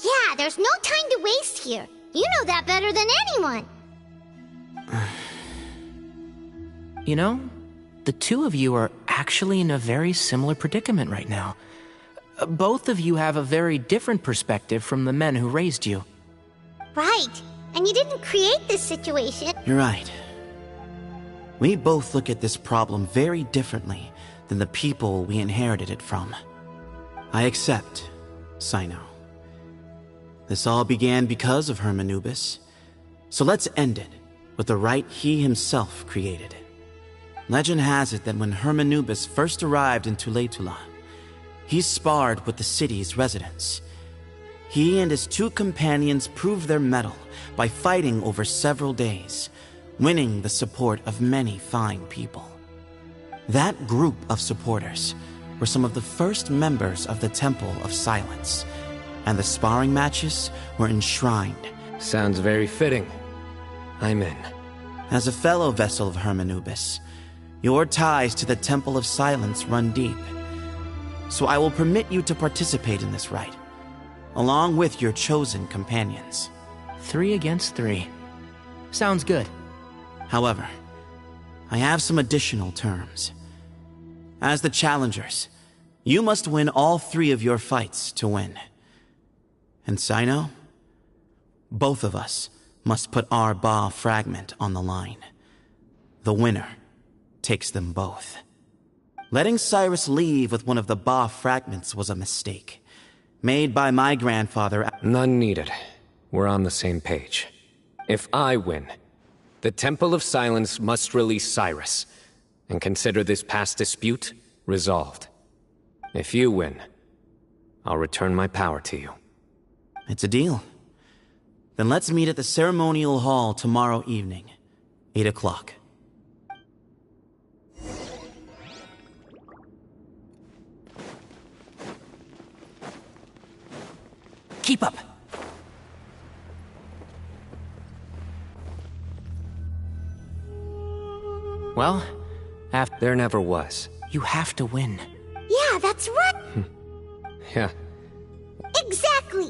Yeah, there's no time to waste here. You know that better than anyone. You know, the two of you are actually in a very similar predicament right now. Both of you have a very different perspective from the men who raised you. Right. And you didn't create this situation. You're right. We both look at this problem very differently than the people we inherited it from. I accept, Cyno. This all began because of Hermanubis, so let's end it with the rite he himself created. Legend has it that when Hermanubis first arrived in Tuletula, he sparred with the city's residents. He and his two companions proved their mettle by fighting over several days, winning the support of many fine people. That group of supporters were some of the first members of the Temple of Silence, and the sparring matches were enshrined. Sounds very fitting. I'm in. As a fellow vessel of Hermanubis, your ties to the Temple of Silence run deep. So I will permit you to participate in this rite, along with your chosen companions. 3 against 3. Sounds good. However, I have some additional terms. As the challengers, you must win all 3 of your fights to win. And Cyno, both of us must put our Ba fragment on the line. The winner takes them both. Letting Cyrus leave with one of the Ba fragments was a mistake, made by my grandfather. None needed. We're on the same page. If I win, the Temple of Silence must release Cyrus, and consider this past dispute resolved. If you win, I'll return my power to you. It's a deal. Then let's meet at the ceremonial hall tomorrow evening, 8 o'clock. Keep up! Well, there never was. You have to win. Yeah, that's right. Yeah. Exactly.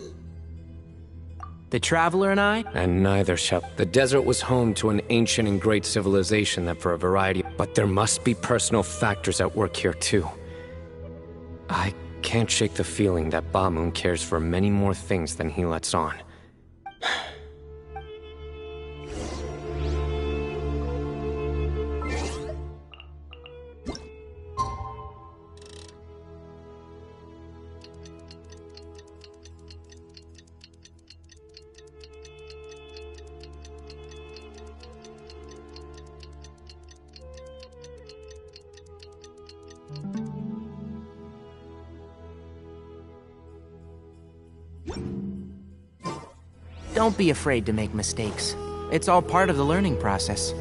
The Traveler and I? And neither shall. The desert was home to an ancient and great civilization that for a variety... But there must be personal factors at work here too. I can't shake the feeling that Bamoon cares for many more things than he lets on. Don't be afraid to make mistakes. It's all part of the learning process.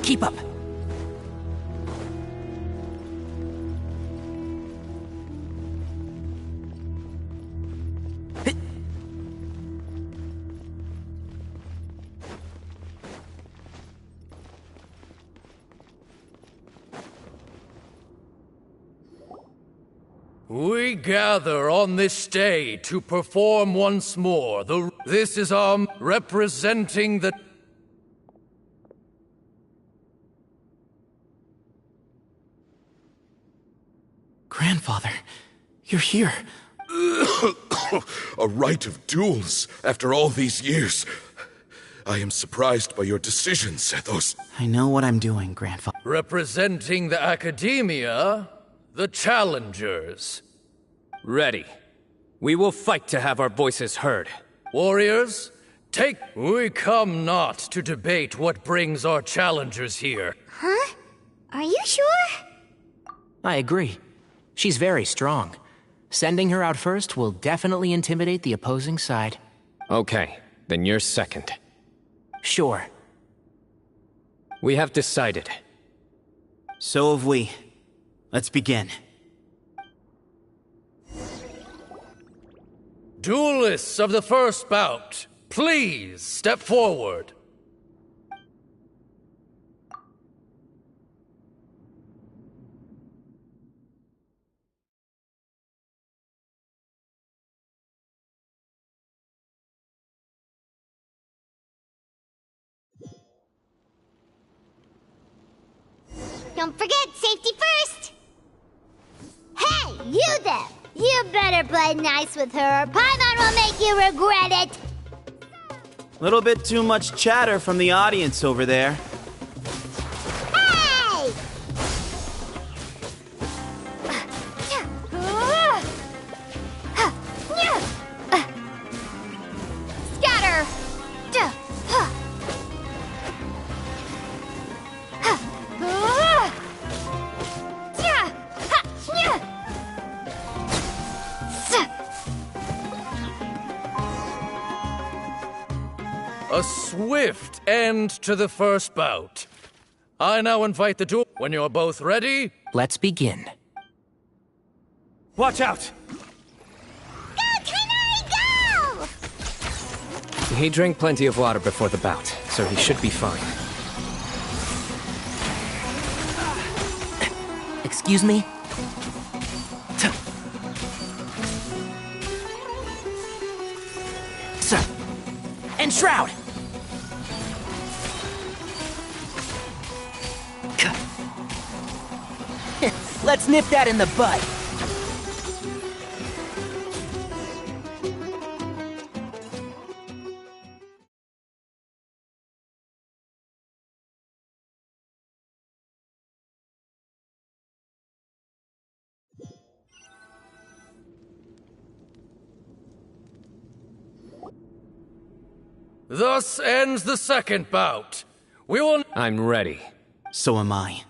Keep up. We gather on this day to perform once more this is representing the... Grandfather, you're here. A rite of duels after all these years. I am surprised by your decision, Sethos. I know what I'm doing, Grandfather. Representing the Academia, the challengers. Ready. We will fight to have our voices heard. Warriors, we come not to debate what brings our challengers here. Huh? Are you sure? I agree. She's very strong. Sending her out first will definitely intimidate the opposing side. Okay, then you're second. Sure. We have decided. So have we. Let's begin. Duelists of the first bout, please step forward. Don't forget, safety first! Hey, you there! You better play nice with her, or Paimon will make you regret it! Little bit too much chatter from the audience over there. Hey! Scatter! A swift end to the first bout. I now invite the duel. When you're both ready, let's begin. Watch out! Go, Canary, go! He drank plenty of water before the bout, so he should be fine. Excuse me? Enshroud! Let's nip that in the bud. Thus ends the second bout. We will... I'm ready. So am I.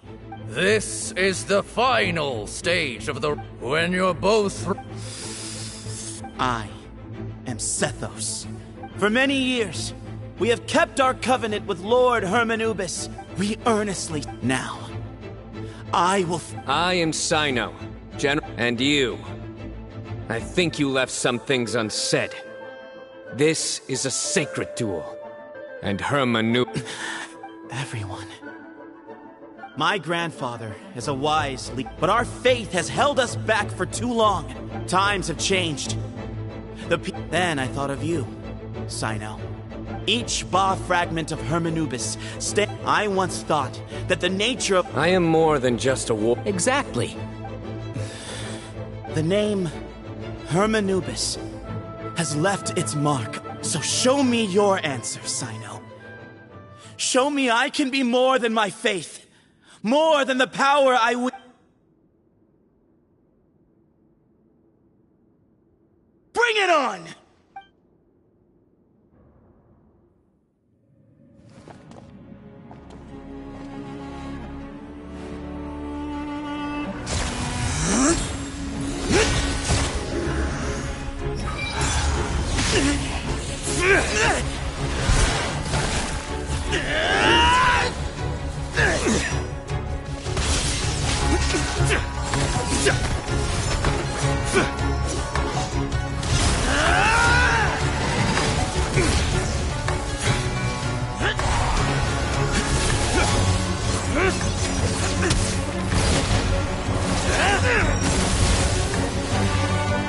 This is the final stage of the... When you're both... I am Sethos. For many years, we have kept our covenant with Lord Hermanubis. We earnestly... Now, I will... I am Cyno, General... And you. I think you left some things unsaid. This is a sacred duel. And Hermanubis... Everyone. My grandfather is a wise leader, but our faith has held us back for too long. Times have changed. Then I thought of you, Cyno. Each Ba fragment of Hermanubis I once thought that the nature of... I am more than just a war... Exactly. The name Hermanubis has left its mark. So show me your answer, Cyno. Show me I can be more than my faith. More than the power I would... Bring it on!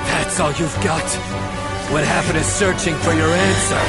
That's all you've got? What happened is searching for your answer.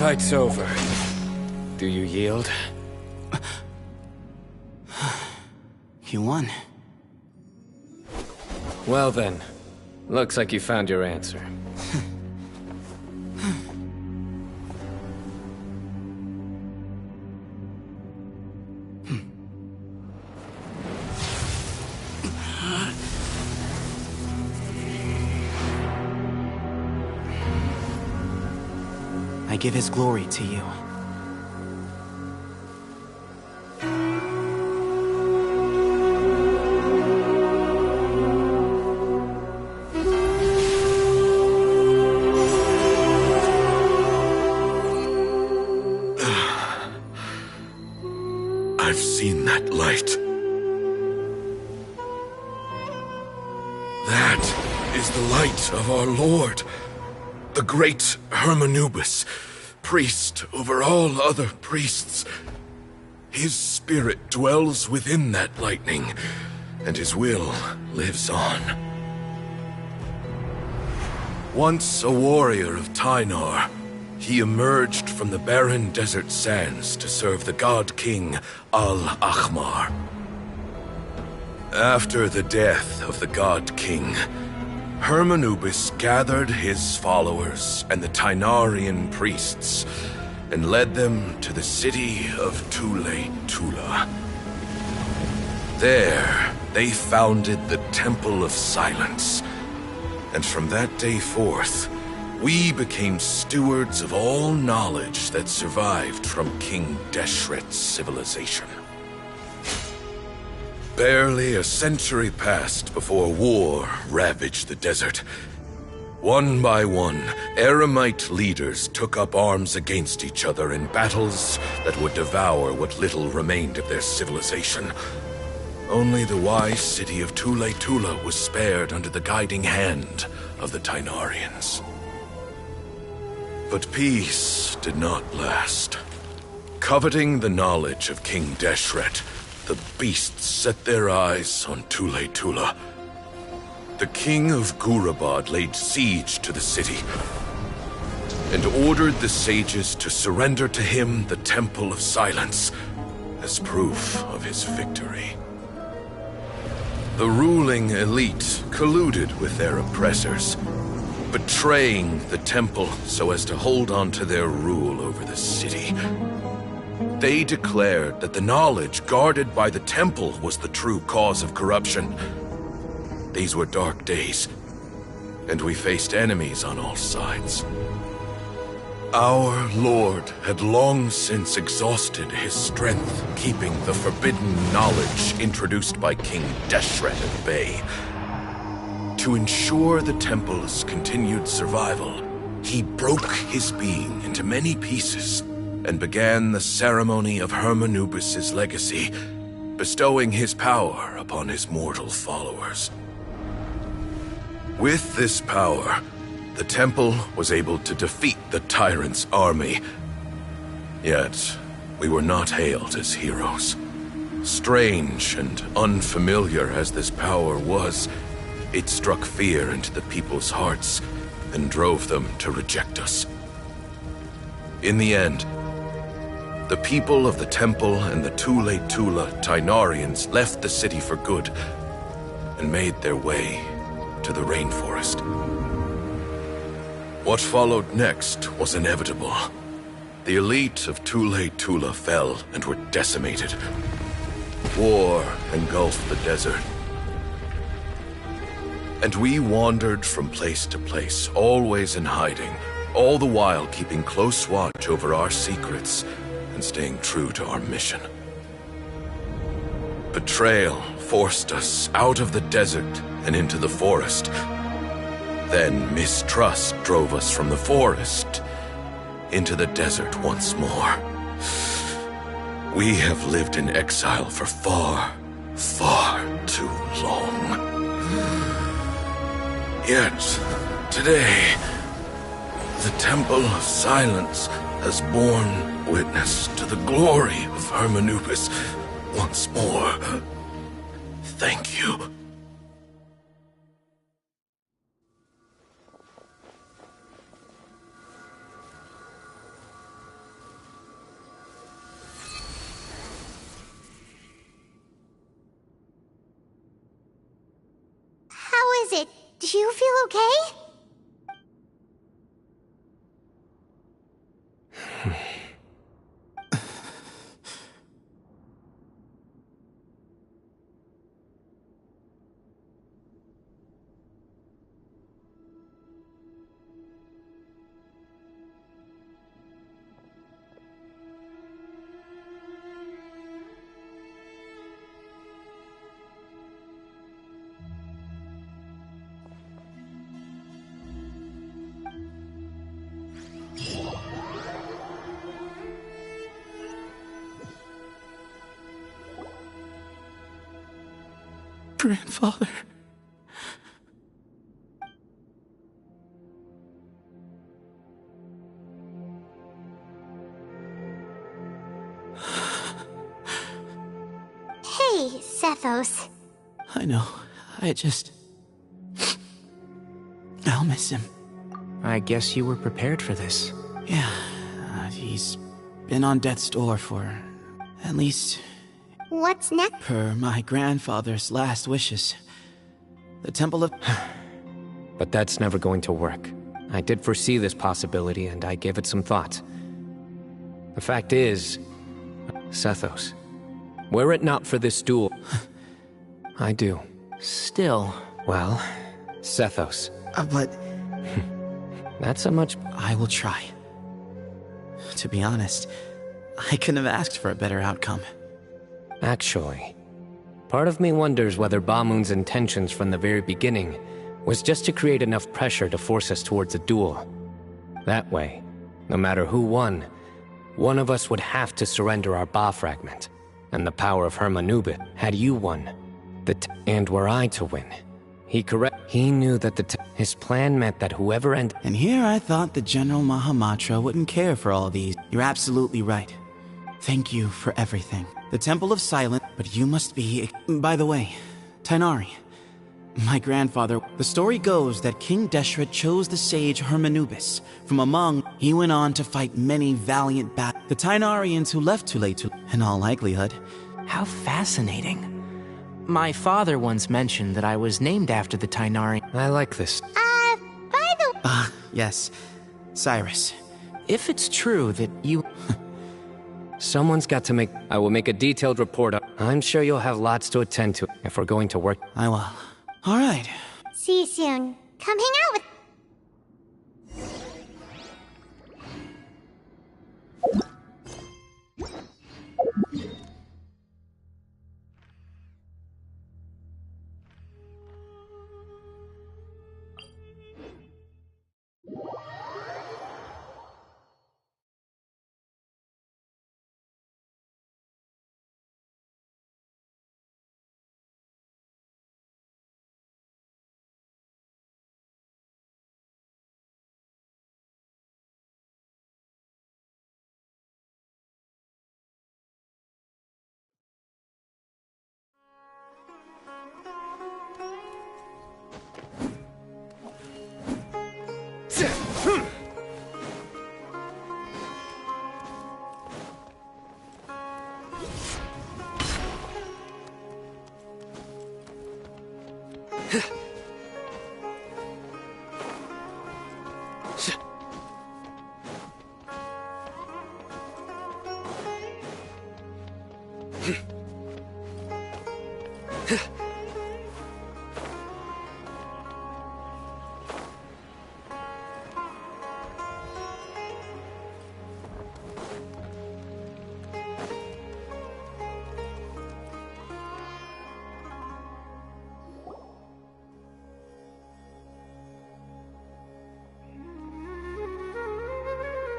fight's over. Do you yield? You won. Well then, looks like you found your answer. I give his glory to you. I've seen that light. That is the light of our Lord, the great Hermanubis, priest over all other priests. His spirit dwells within that lightning, and his will lives on. Once a warrior of Tynar, he emerged from the barren desert sands to serve the god king Al-Ahmar. After the death of the god king, Hermanubis gathered his followers and the Tynarian priests and led them to the city of pt2. There, they founded the Temple of Silence, and from that day forth, we became stewards of all knowledge that survived from King Deshret's civilization. Barely a century passed before war ravaged the desert. One by one, Eremite leaders took up arms against each other in battles that would devour what little remained of their civilization. Only the wise city of pt2 was spared under the guiding hand of the Tynarians. But peace did not last. Coveting the knowledge of King Deshret, the beasts set their eyes on pt2. The king of Gurabad laid siege to the city and ordered the sages to surrender to him the Temple of Silence as proof of his victory. The ruling elite colluded with their oppressors, betraying the temple so as to hold on to their rule over the city. They declared that the knowledge guarded by the temple was the true cause of corruption. These were dark days, and we faced enemies on all sides. Our Lord had long since exhausted his strength, keeping the forbidden knowledge introduced by King Deshret at bay. To ensure the temple's continued survival, he broke his being into many pieces and began the ceremony of Hermanubis' legacy, bestowing his power upon his mortal followers. With this power, the temple was able to defeat the tyrant's army. Yet, we were not hailed as heroes. Strange and unfamiliar as this power was, it struck fear into the people's hearts and drove them to reject us. In the end, the people of the temple and the pt2 Tynarians left the city for good and made their way to the rainforest. What followed next was inevitable. The elite of pt2 fell and were decimated. War engulfed the desert. And we wandered from place to place, always in hiding, all the while keeping close watch over our secrets and staying true to our mission. Betrayal forced us out of the desert and into the forest. Then mistrust drove us from the forest into the desert once more. We have lived in exile for far, far too long. Yet, today, the Temple of Silence has borne witness to the glory of Hermanubis once more. Thank you. is it? Do you feel okay? Grandfather. Hey, Sethos. I know. I'll miss him. I guess you were prepared for this. Yeah, he's been on death's door for at least... What's next? Per my grandfather's last wishes. The Temple of... But that's never going to work. I did foresee this possibility, and I gave it some thought. The fact is, Sethos, were it not for this duel, I do. Still. Well, Sethos. But... Not so much... I will try. To be honest, I couldn't have asked for a better outcome. Actually, part of me wonders whether Bamun's intentions from the very beginning was just to create enough pressure to force us towards a duel. That way, no matter who won, one of us would have to surrender our Ba fragment, and the power of Hermanubit. Had you won, and were I to win, he knew that his plan meant that whoever And here I thought the General Mahamatra wouldn't care for all these. You're absolutely right. Thank you for everything. The Temple of Silence, but you must be... By the way, Tainari, my grandfather... The story goes that King Deshret chose the sage Hermanubis. From among, he went on to fight many valiant battles. The Tainarians who left too late in all likelihood. How fascinating. My father once mentioned that I was named after the Tainari. I like this. By the... Yes. Cyrus. If it's true that you... Someone's got to make... I will make a detailed report. I'm sure you'll have lots to attend to if we're going to work. I will. All right. See you soon. Come hang out with...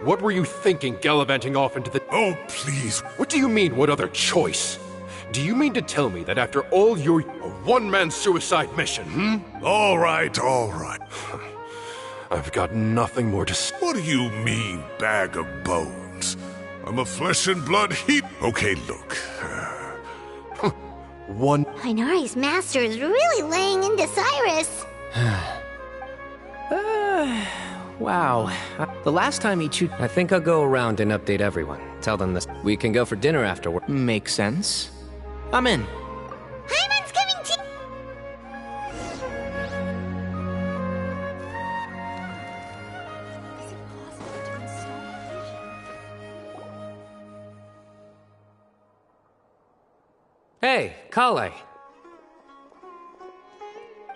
What were you thinking, gallivanting off into the... Oh, please. What do you mean, what other choice? Do you mean to tell me that after all your... a one-man suicide mission, All right, all right. I've got nothing more to say. What do you mean, bag of bones? I'm a flesh and blood heap. Okay, look. One... Tainari's master is really laying into Cyrus. Wow. The last time he chewed... I think I'll go around and update everyone. Tell them this. We can go for dinner afterward. Makes sense. I'm in. Hyman's coming to... Hey, Kale.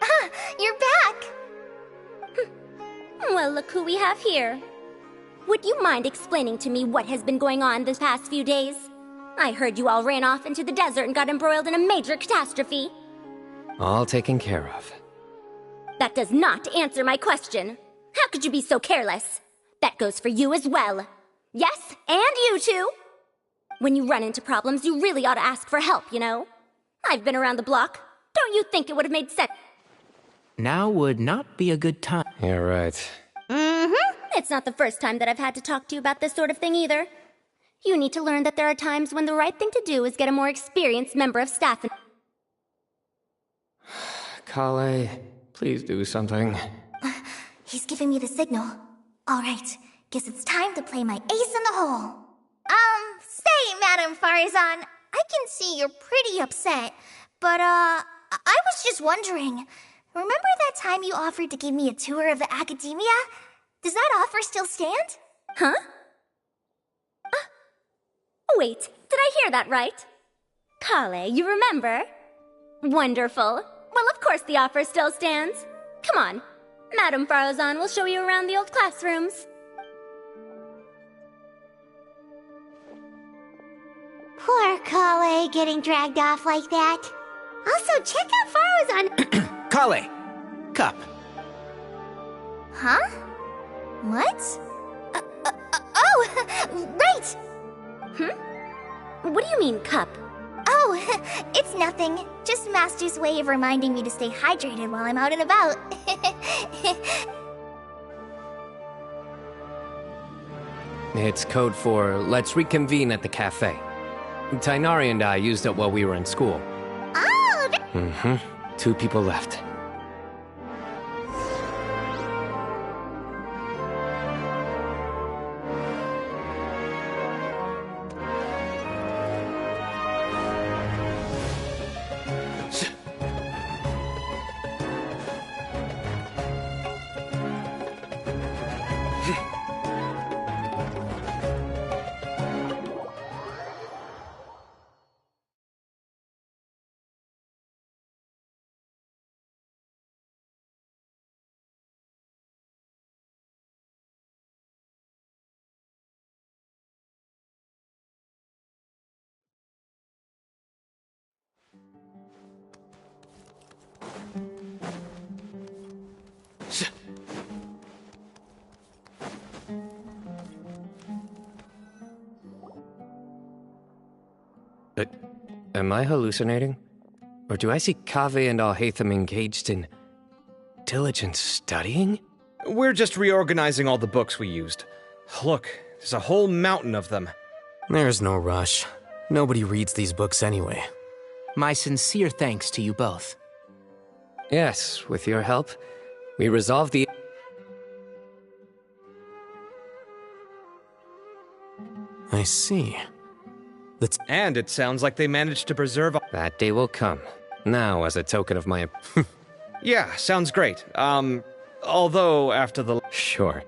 Ah, you're back! Well, look who we have here. Would you mind explaining to me what has been going on this past few days? I heard you all ran off into the desert and got embroiled in a major catastrophe. All taken care of. That does not answer my question. How could you be so careless? That goes for you as well. Yes, and you too. When you run into problems, you really ought to ask for help, you know? I've been around the block. Don't you think it would have made sense? Now would not be a good time. You're right. Mm-hmm. It's not the first time that I've had to talk to you about this sort of thing either. You need to learn that there are times when the right thing to do is get a more experienced member of staff and... Kale, please do something. He's giving me the signal. All right, guess it's time to play my ace in the hole. Say, Madame Farazan, I can see you're pretty upset, but, I was just wondering, remember that time you offered to give me a tour of the academia? Does that offer still stand? Huh? Wait, did I hear that right? Kale, you remember? Wonderful. Well, of course the offer still stands. Come on, Madame Farazan will show you around the old classrooms. Poor Kale getting dragged off like that. Also, check out Farazan. Kale! Cup. Huh? What? Oh, right! What do you mean, cup? Oh, it's nothing. Just Master's way of reminding me to stay hydrated while I'm out and about. It's code for let's reconvene at the cafe. Tainari and I used it while we were in school. Oh! Mm-hmm. 2 people left. Am I hallucinating? Or do I see Kaveh and Alhaitham engaged in diligent studying? We're just reorganizing all the books we used. Look, there's a whole mountain of them. There's no rush. Nobody reads these books anyway. My sincere thanks to you both. Yes, with your help, we resolved the... I see. And it sounds like they managed to preserve... That day will come. Now, as a token of my... Yeah, sounds great. Although after the... Sure.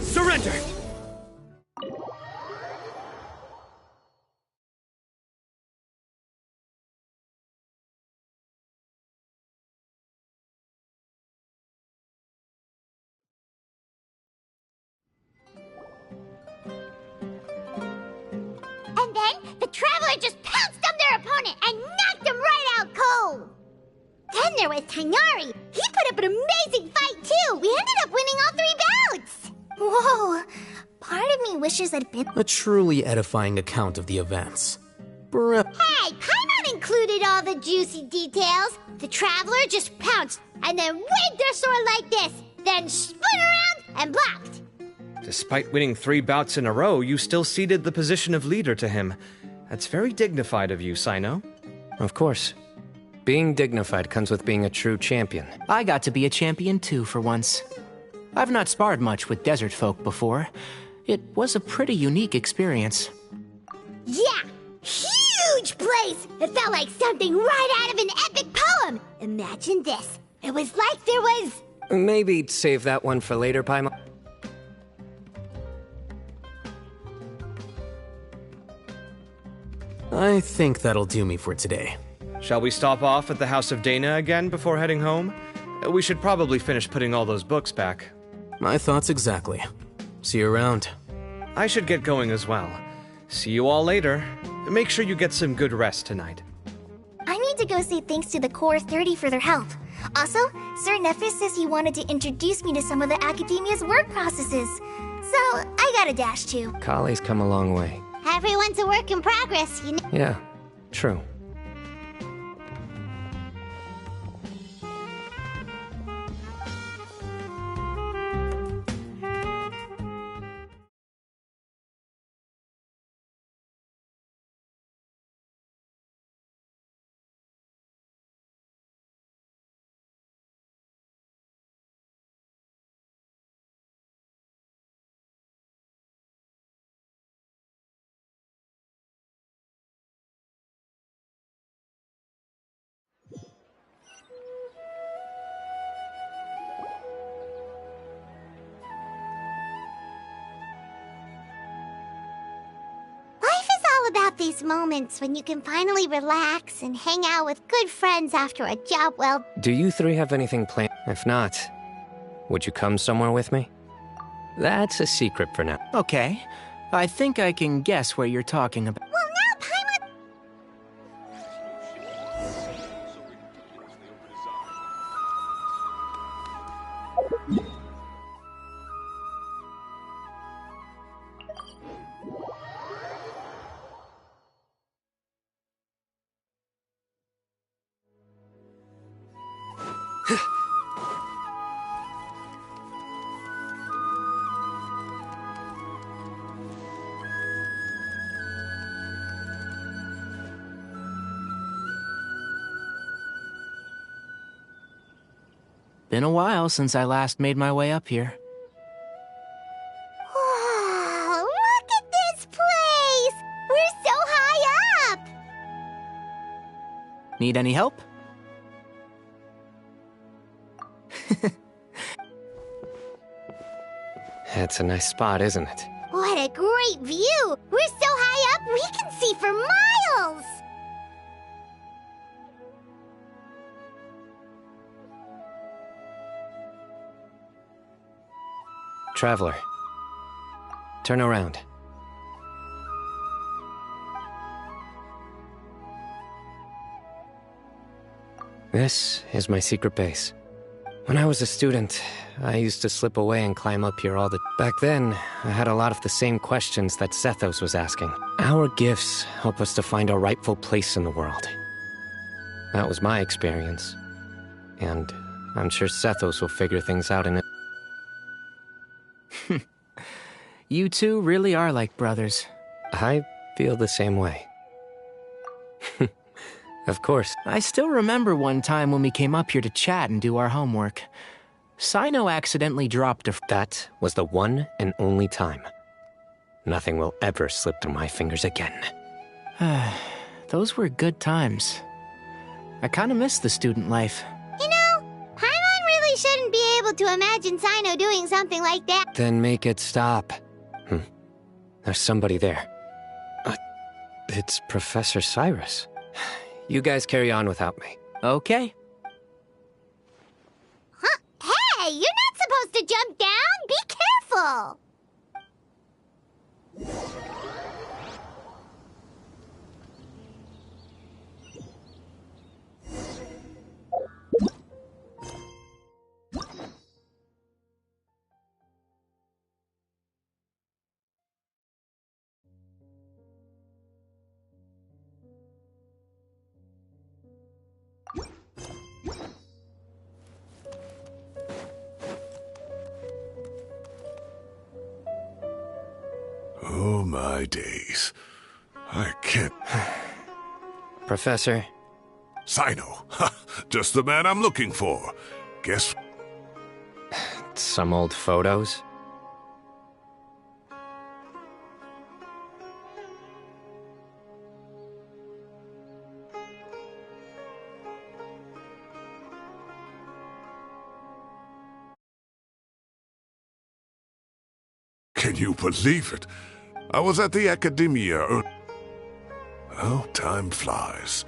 Surrender! And then the Traveler just pounced on their opponent and knocked him right out cold. Then there was Tainari. He put up an amazing fight too. We ended up winning all 3 bouts. Whoa! Part of me wishes I'd been... A truly edifying account of the events. Hey, Paimon included all the juicy details. The Traveler just pounced and then waved their sword like this, then spun around and blocked. Despite winning 3 bouts in a row, you still ceded the position of leader to him. That's very dignified of you, Cyno. Of course. Being dignified comes with being a true champion. I got to be a champion too for once. I've not sparred much with desert folk before. It was a pretty unique experience. Yeah, huge place! It felt like something right out of an epic poem. Imagine this. It was like there was... Maybe save that one for later, Paimon. I think that'll do me for today. Shall we stop off at the House of Dana again before heading home? We should probably finish putting all those books back. My thoughts exactly. See you around. I should get going as well. See you all later. Make sure you get some good rest tonight. I need to go say thanks to the Core 30 for their help. Also, Sir Nephis says he wanted to introduce me to some of the Academia's work processes. So, I gotta dash too. Kali's come a long way. Everyone's a work in progress, you know. Yeah, true. Life is all about these moments when you can finally relax and hang out with good friends after a job well... Do you 3 have anything planned? If not, would you come somewhere with me? That's a secret for now. Okay. I think I can guess where you're talking about. Well, now Paimon... Been a while since I last made my way up here. Wow, look at this place! We're so high up! Need any help? It's a nice spot, isn't it? What a great view! We're so high up, we can see for miles! Traveler, turn around. This is my secret base. When I was a student, I used to slip away and climb up here all the... Back then, I had a lot of the same questions that Sethos was asking. Our gifts help us to find our rightful place in the world. That was my experience. And I'm sure Sethos will figure things out in it. You two really are like brothers. I feel the same way. Of course. I still remember one time when we came up here to chat and do our homework. Cyno accidentally dropped a... That was the one and only time. Nothing will ever slip through my fingers again. Those were good times. I kinda miss the student life. You know, Paimon really shouldn't be able to imagine Cyno doing something like that. Then make it stop. There's somebody there. It's Professor Cyrus. You guys carry on without me. Okay. Huh? Hey, you're not supposed to jump down! Be careful! Oh, my days. I can't... Professor? Cyno. Just the man I'm looking for. Guess... Some old photos? Can you believe it? I was at the Academia. Well, time flies.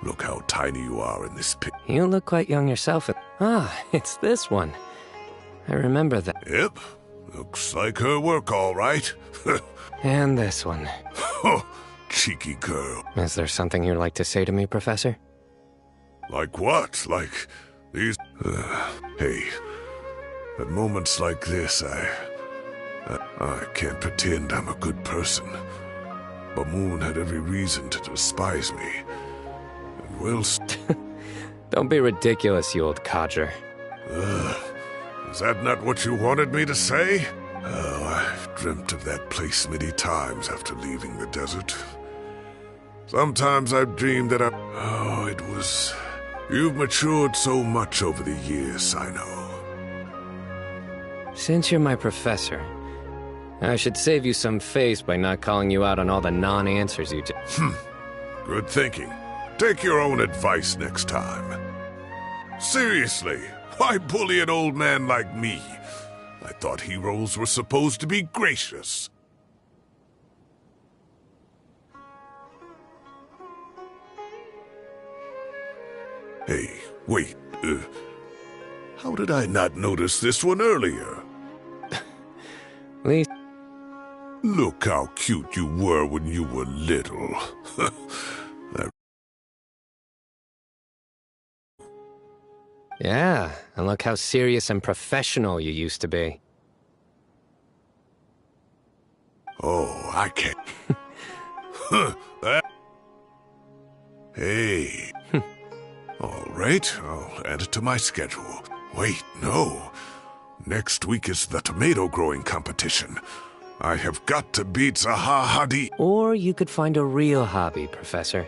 Look how tiny you are in this pit. You look quite young yourself. Ah, it's this one. I remember that. Yep. Looks like her work, all right. And this one. Oh, cheeky girl. Is there something you'd like to say to me, Professor? Like what? Like these... hey, at moments like this, I can't pretend I'm a good person. But Moon had every reason to despise me. And well... Don't be ridiculous, you old codger. Is that not what you wanted me to say? Oh, I've dreamt of that place many times after leaving the desert. Sometimes I've dreamed that Oh, it was... You've matured so much over the years, Cyno. Since you're my professor, I should save you some face by not calling you out on all the non-answers you Good thinking. Take your own advice next time. Seriously, why bully an old man like me? I thought heroes were supposed to be gracious. Hey, wait, how did I not notice this one earlier? Look how cute you were when you were little. Yeah, and look how serious and professional you used to be. Oh, I can't. Hey. All right, I'll add it to my schedule. Wait, no. Next week is the tomato growing competition. I have got to beat Zaha Hadid. Or you could find a real hobby, Professor.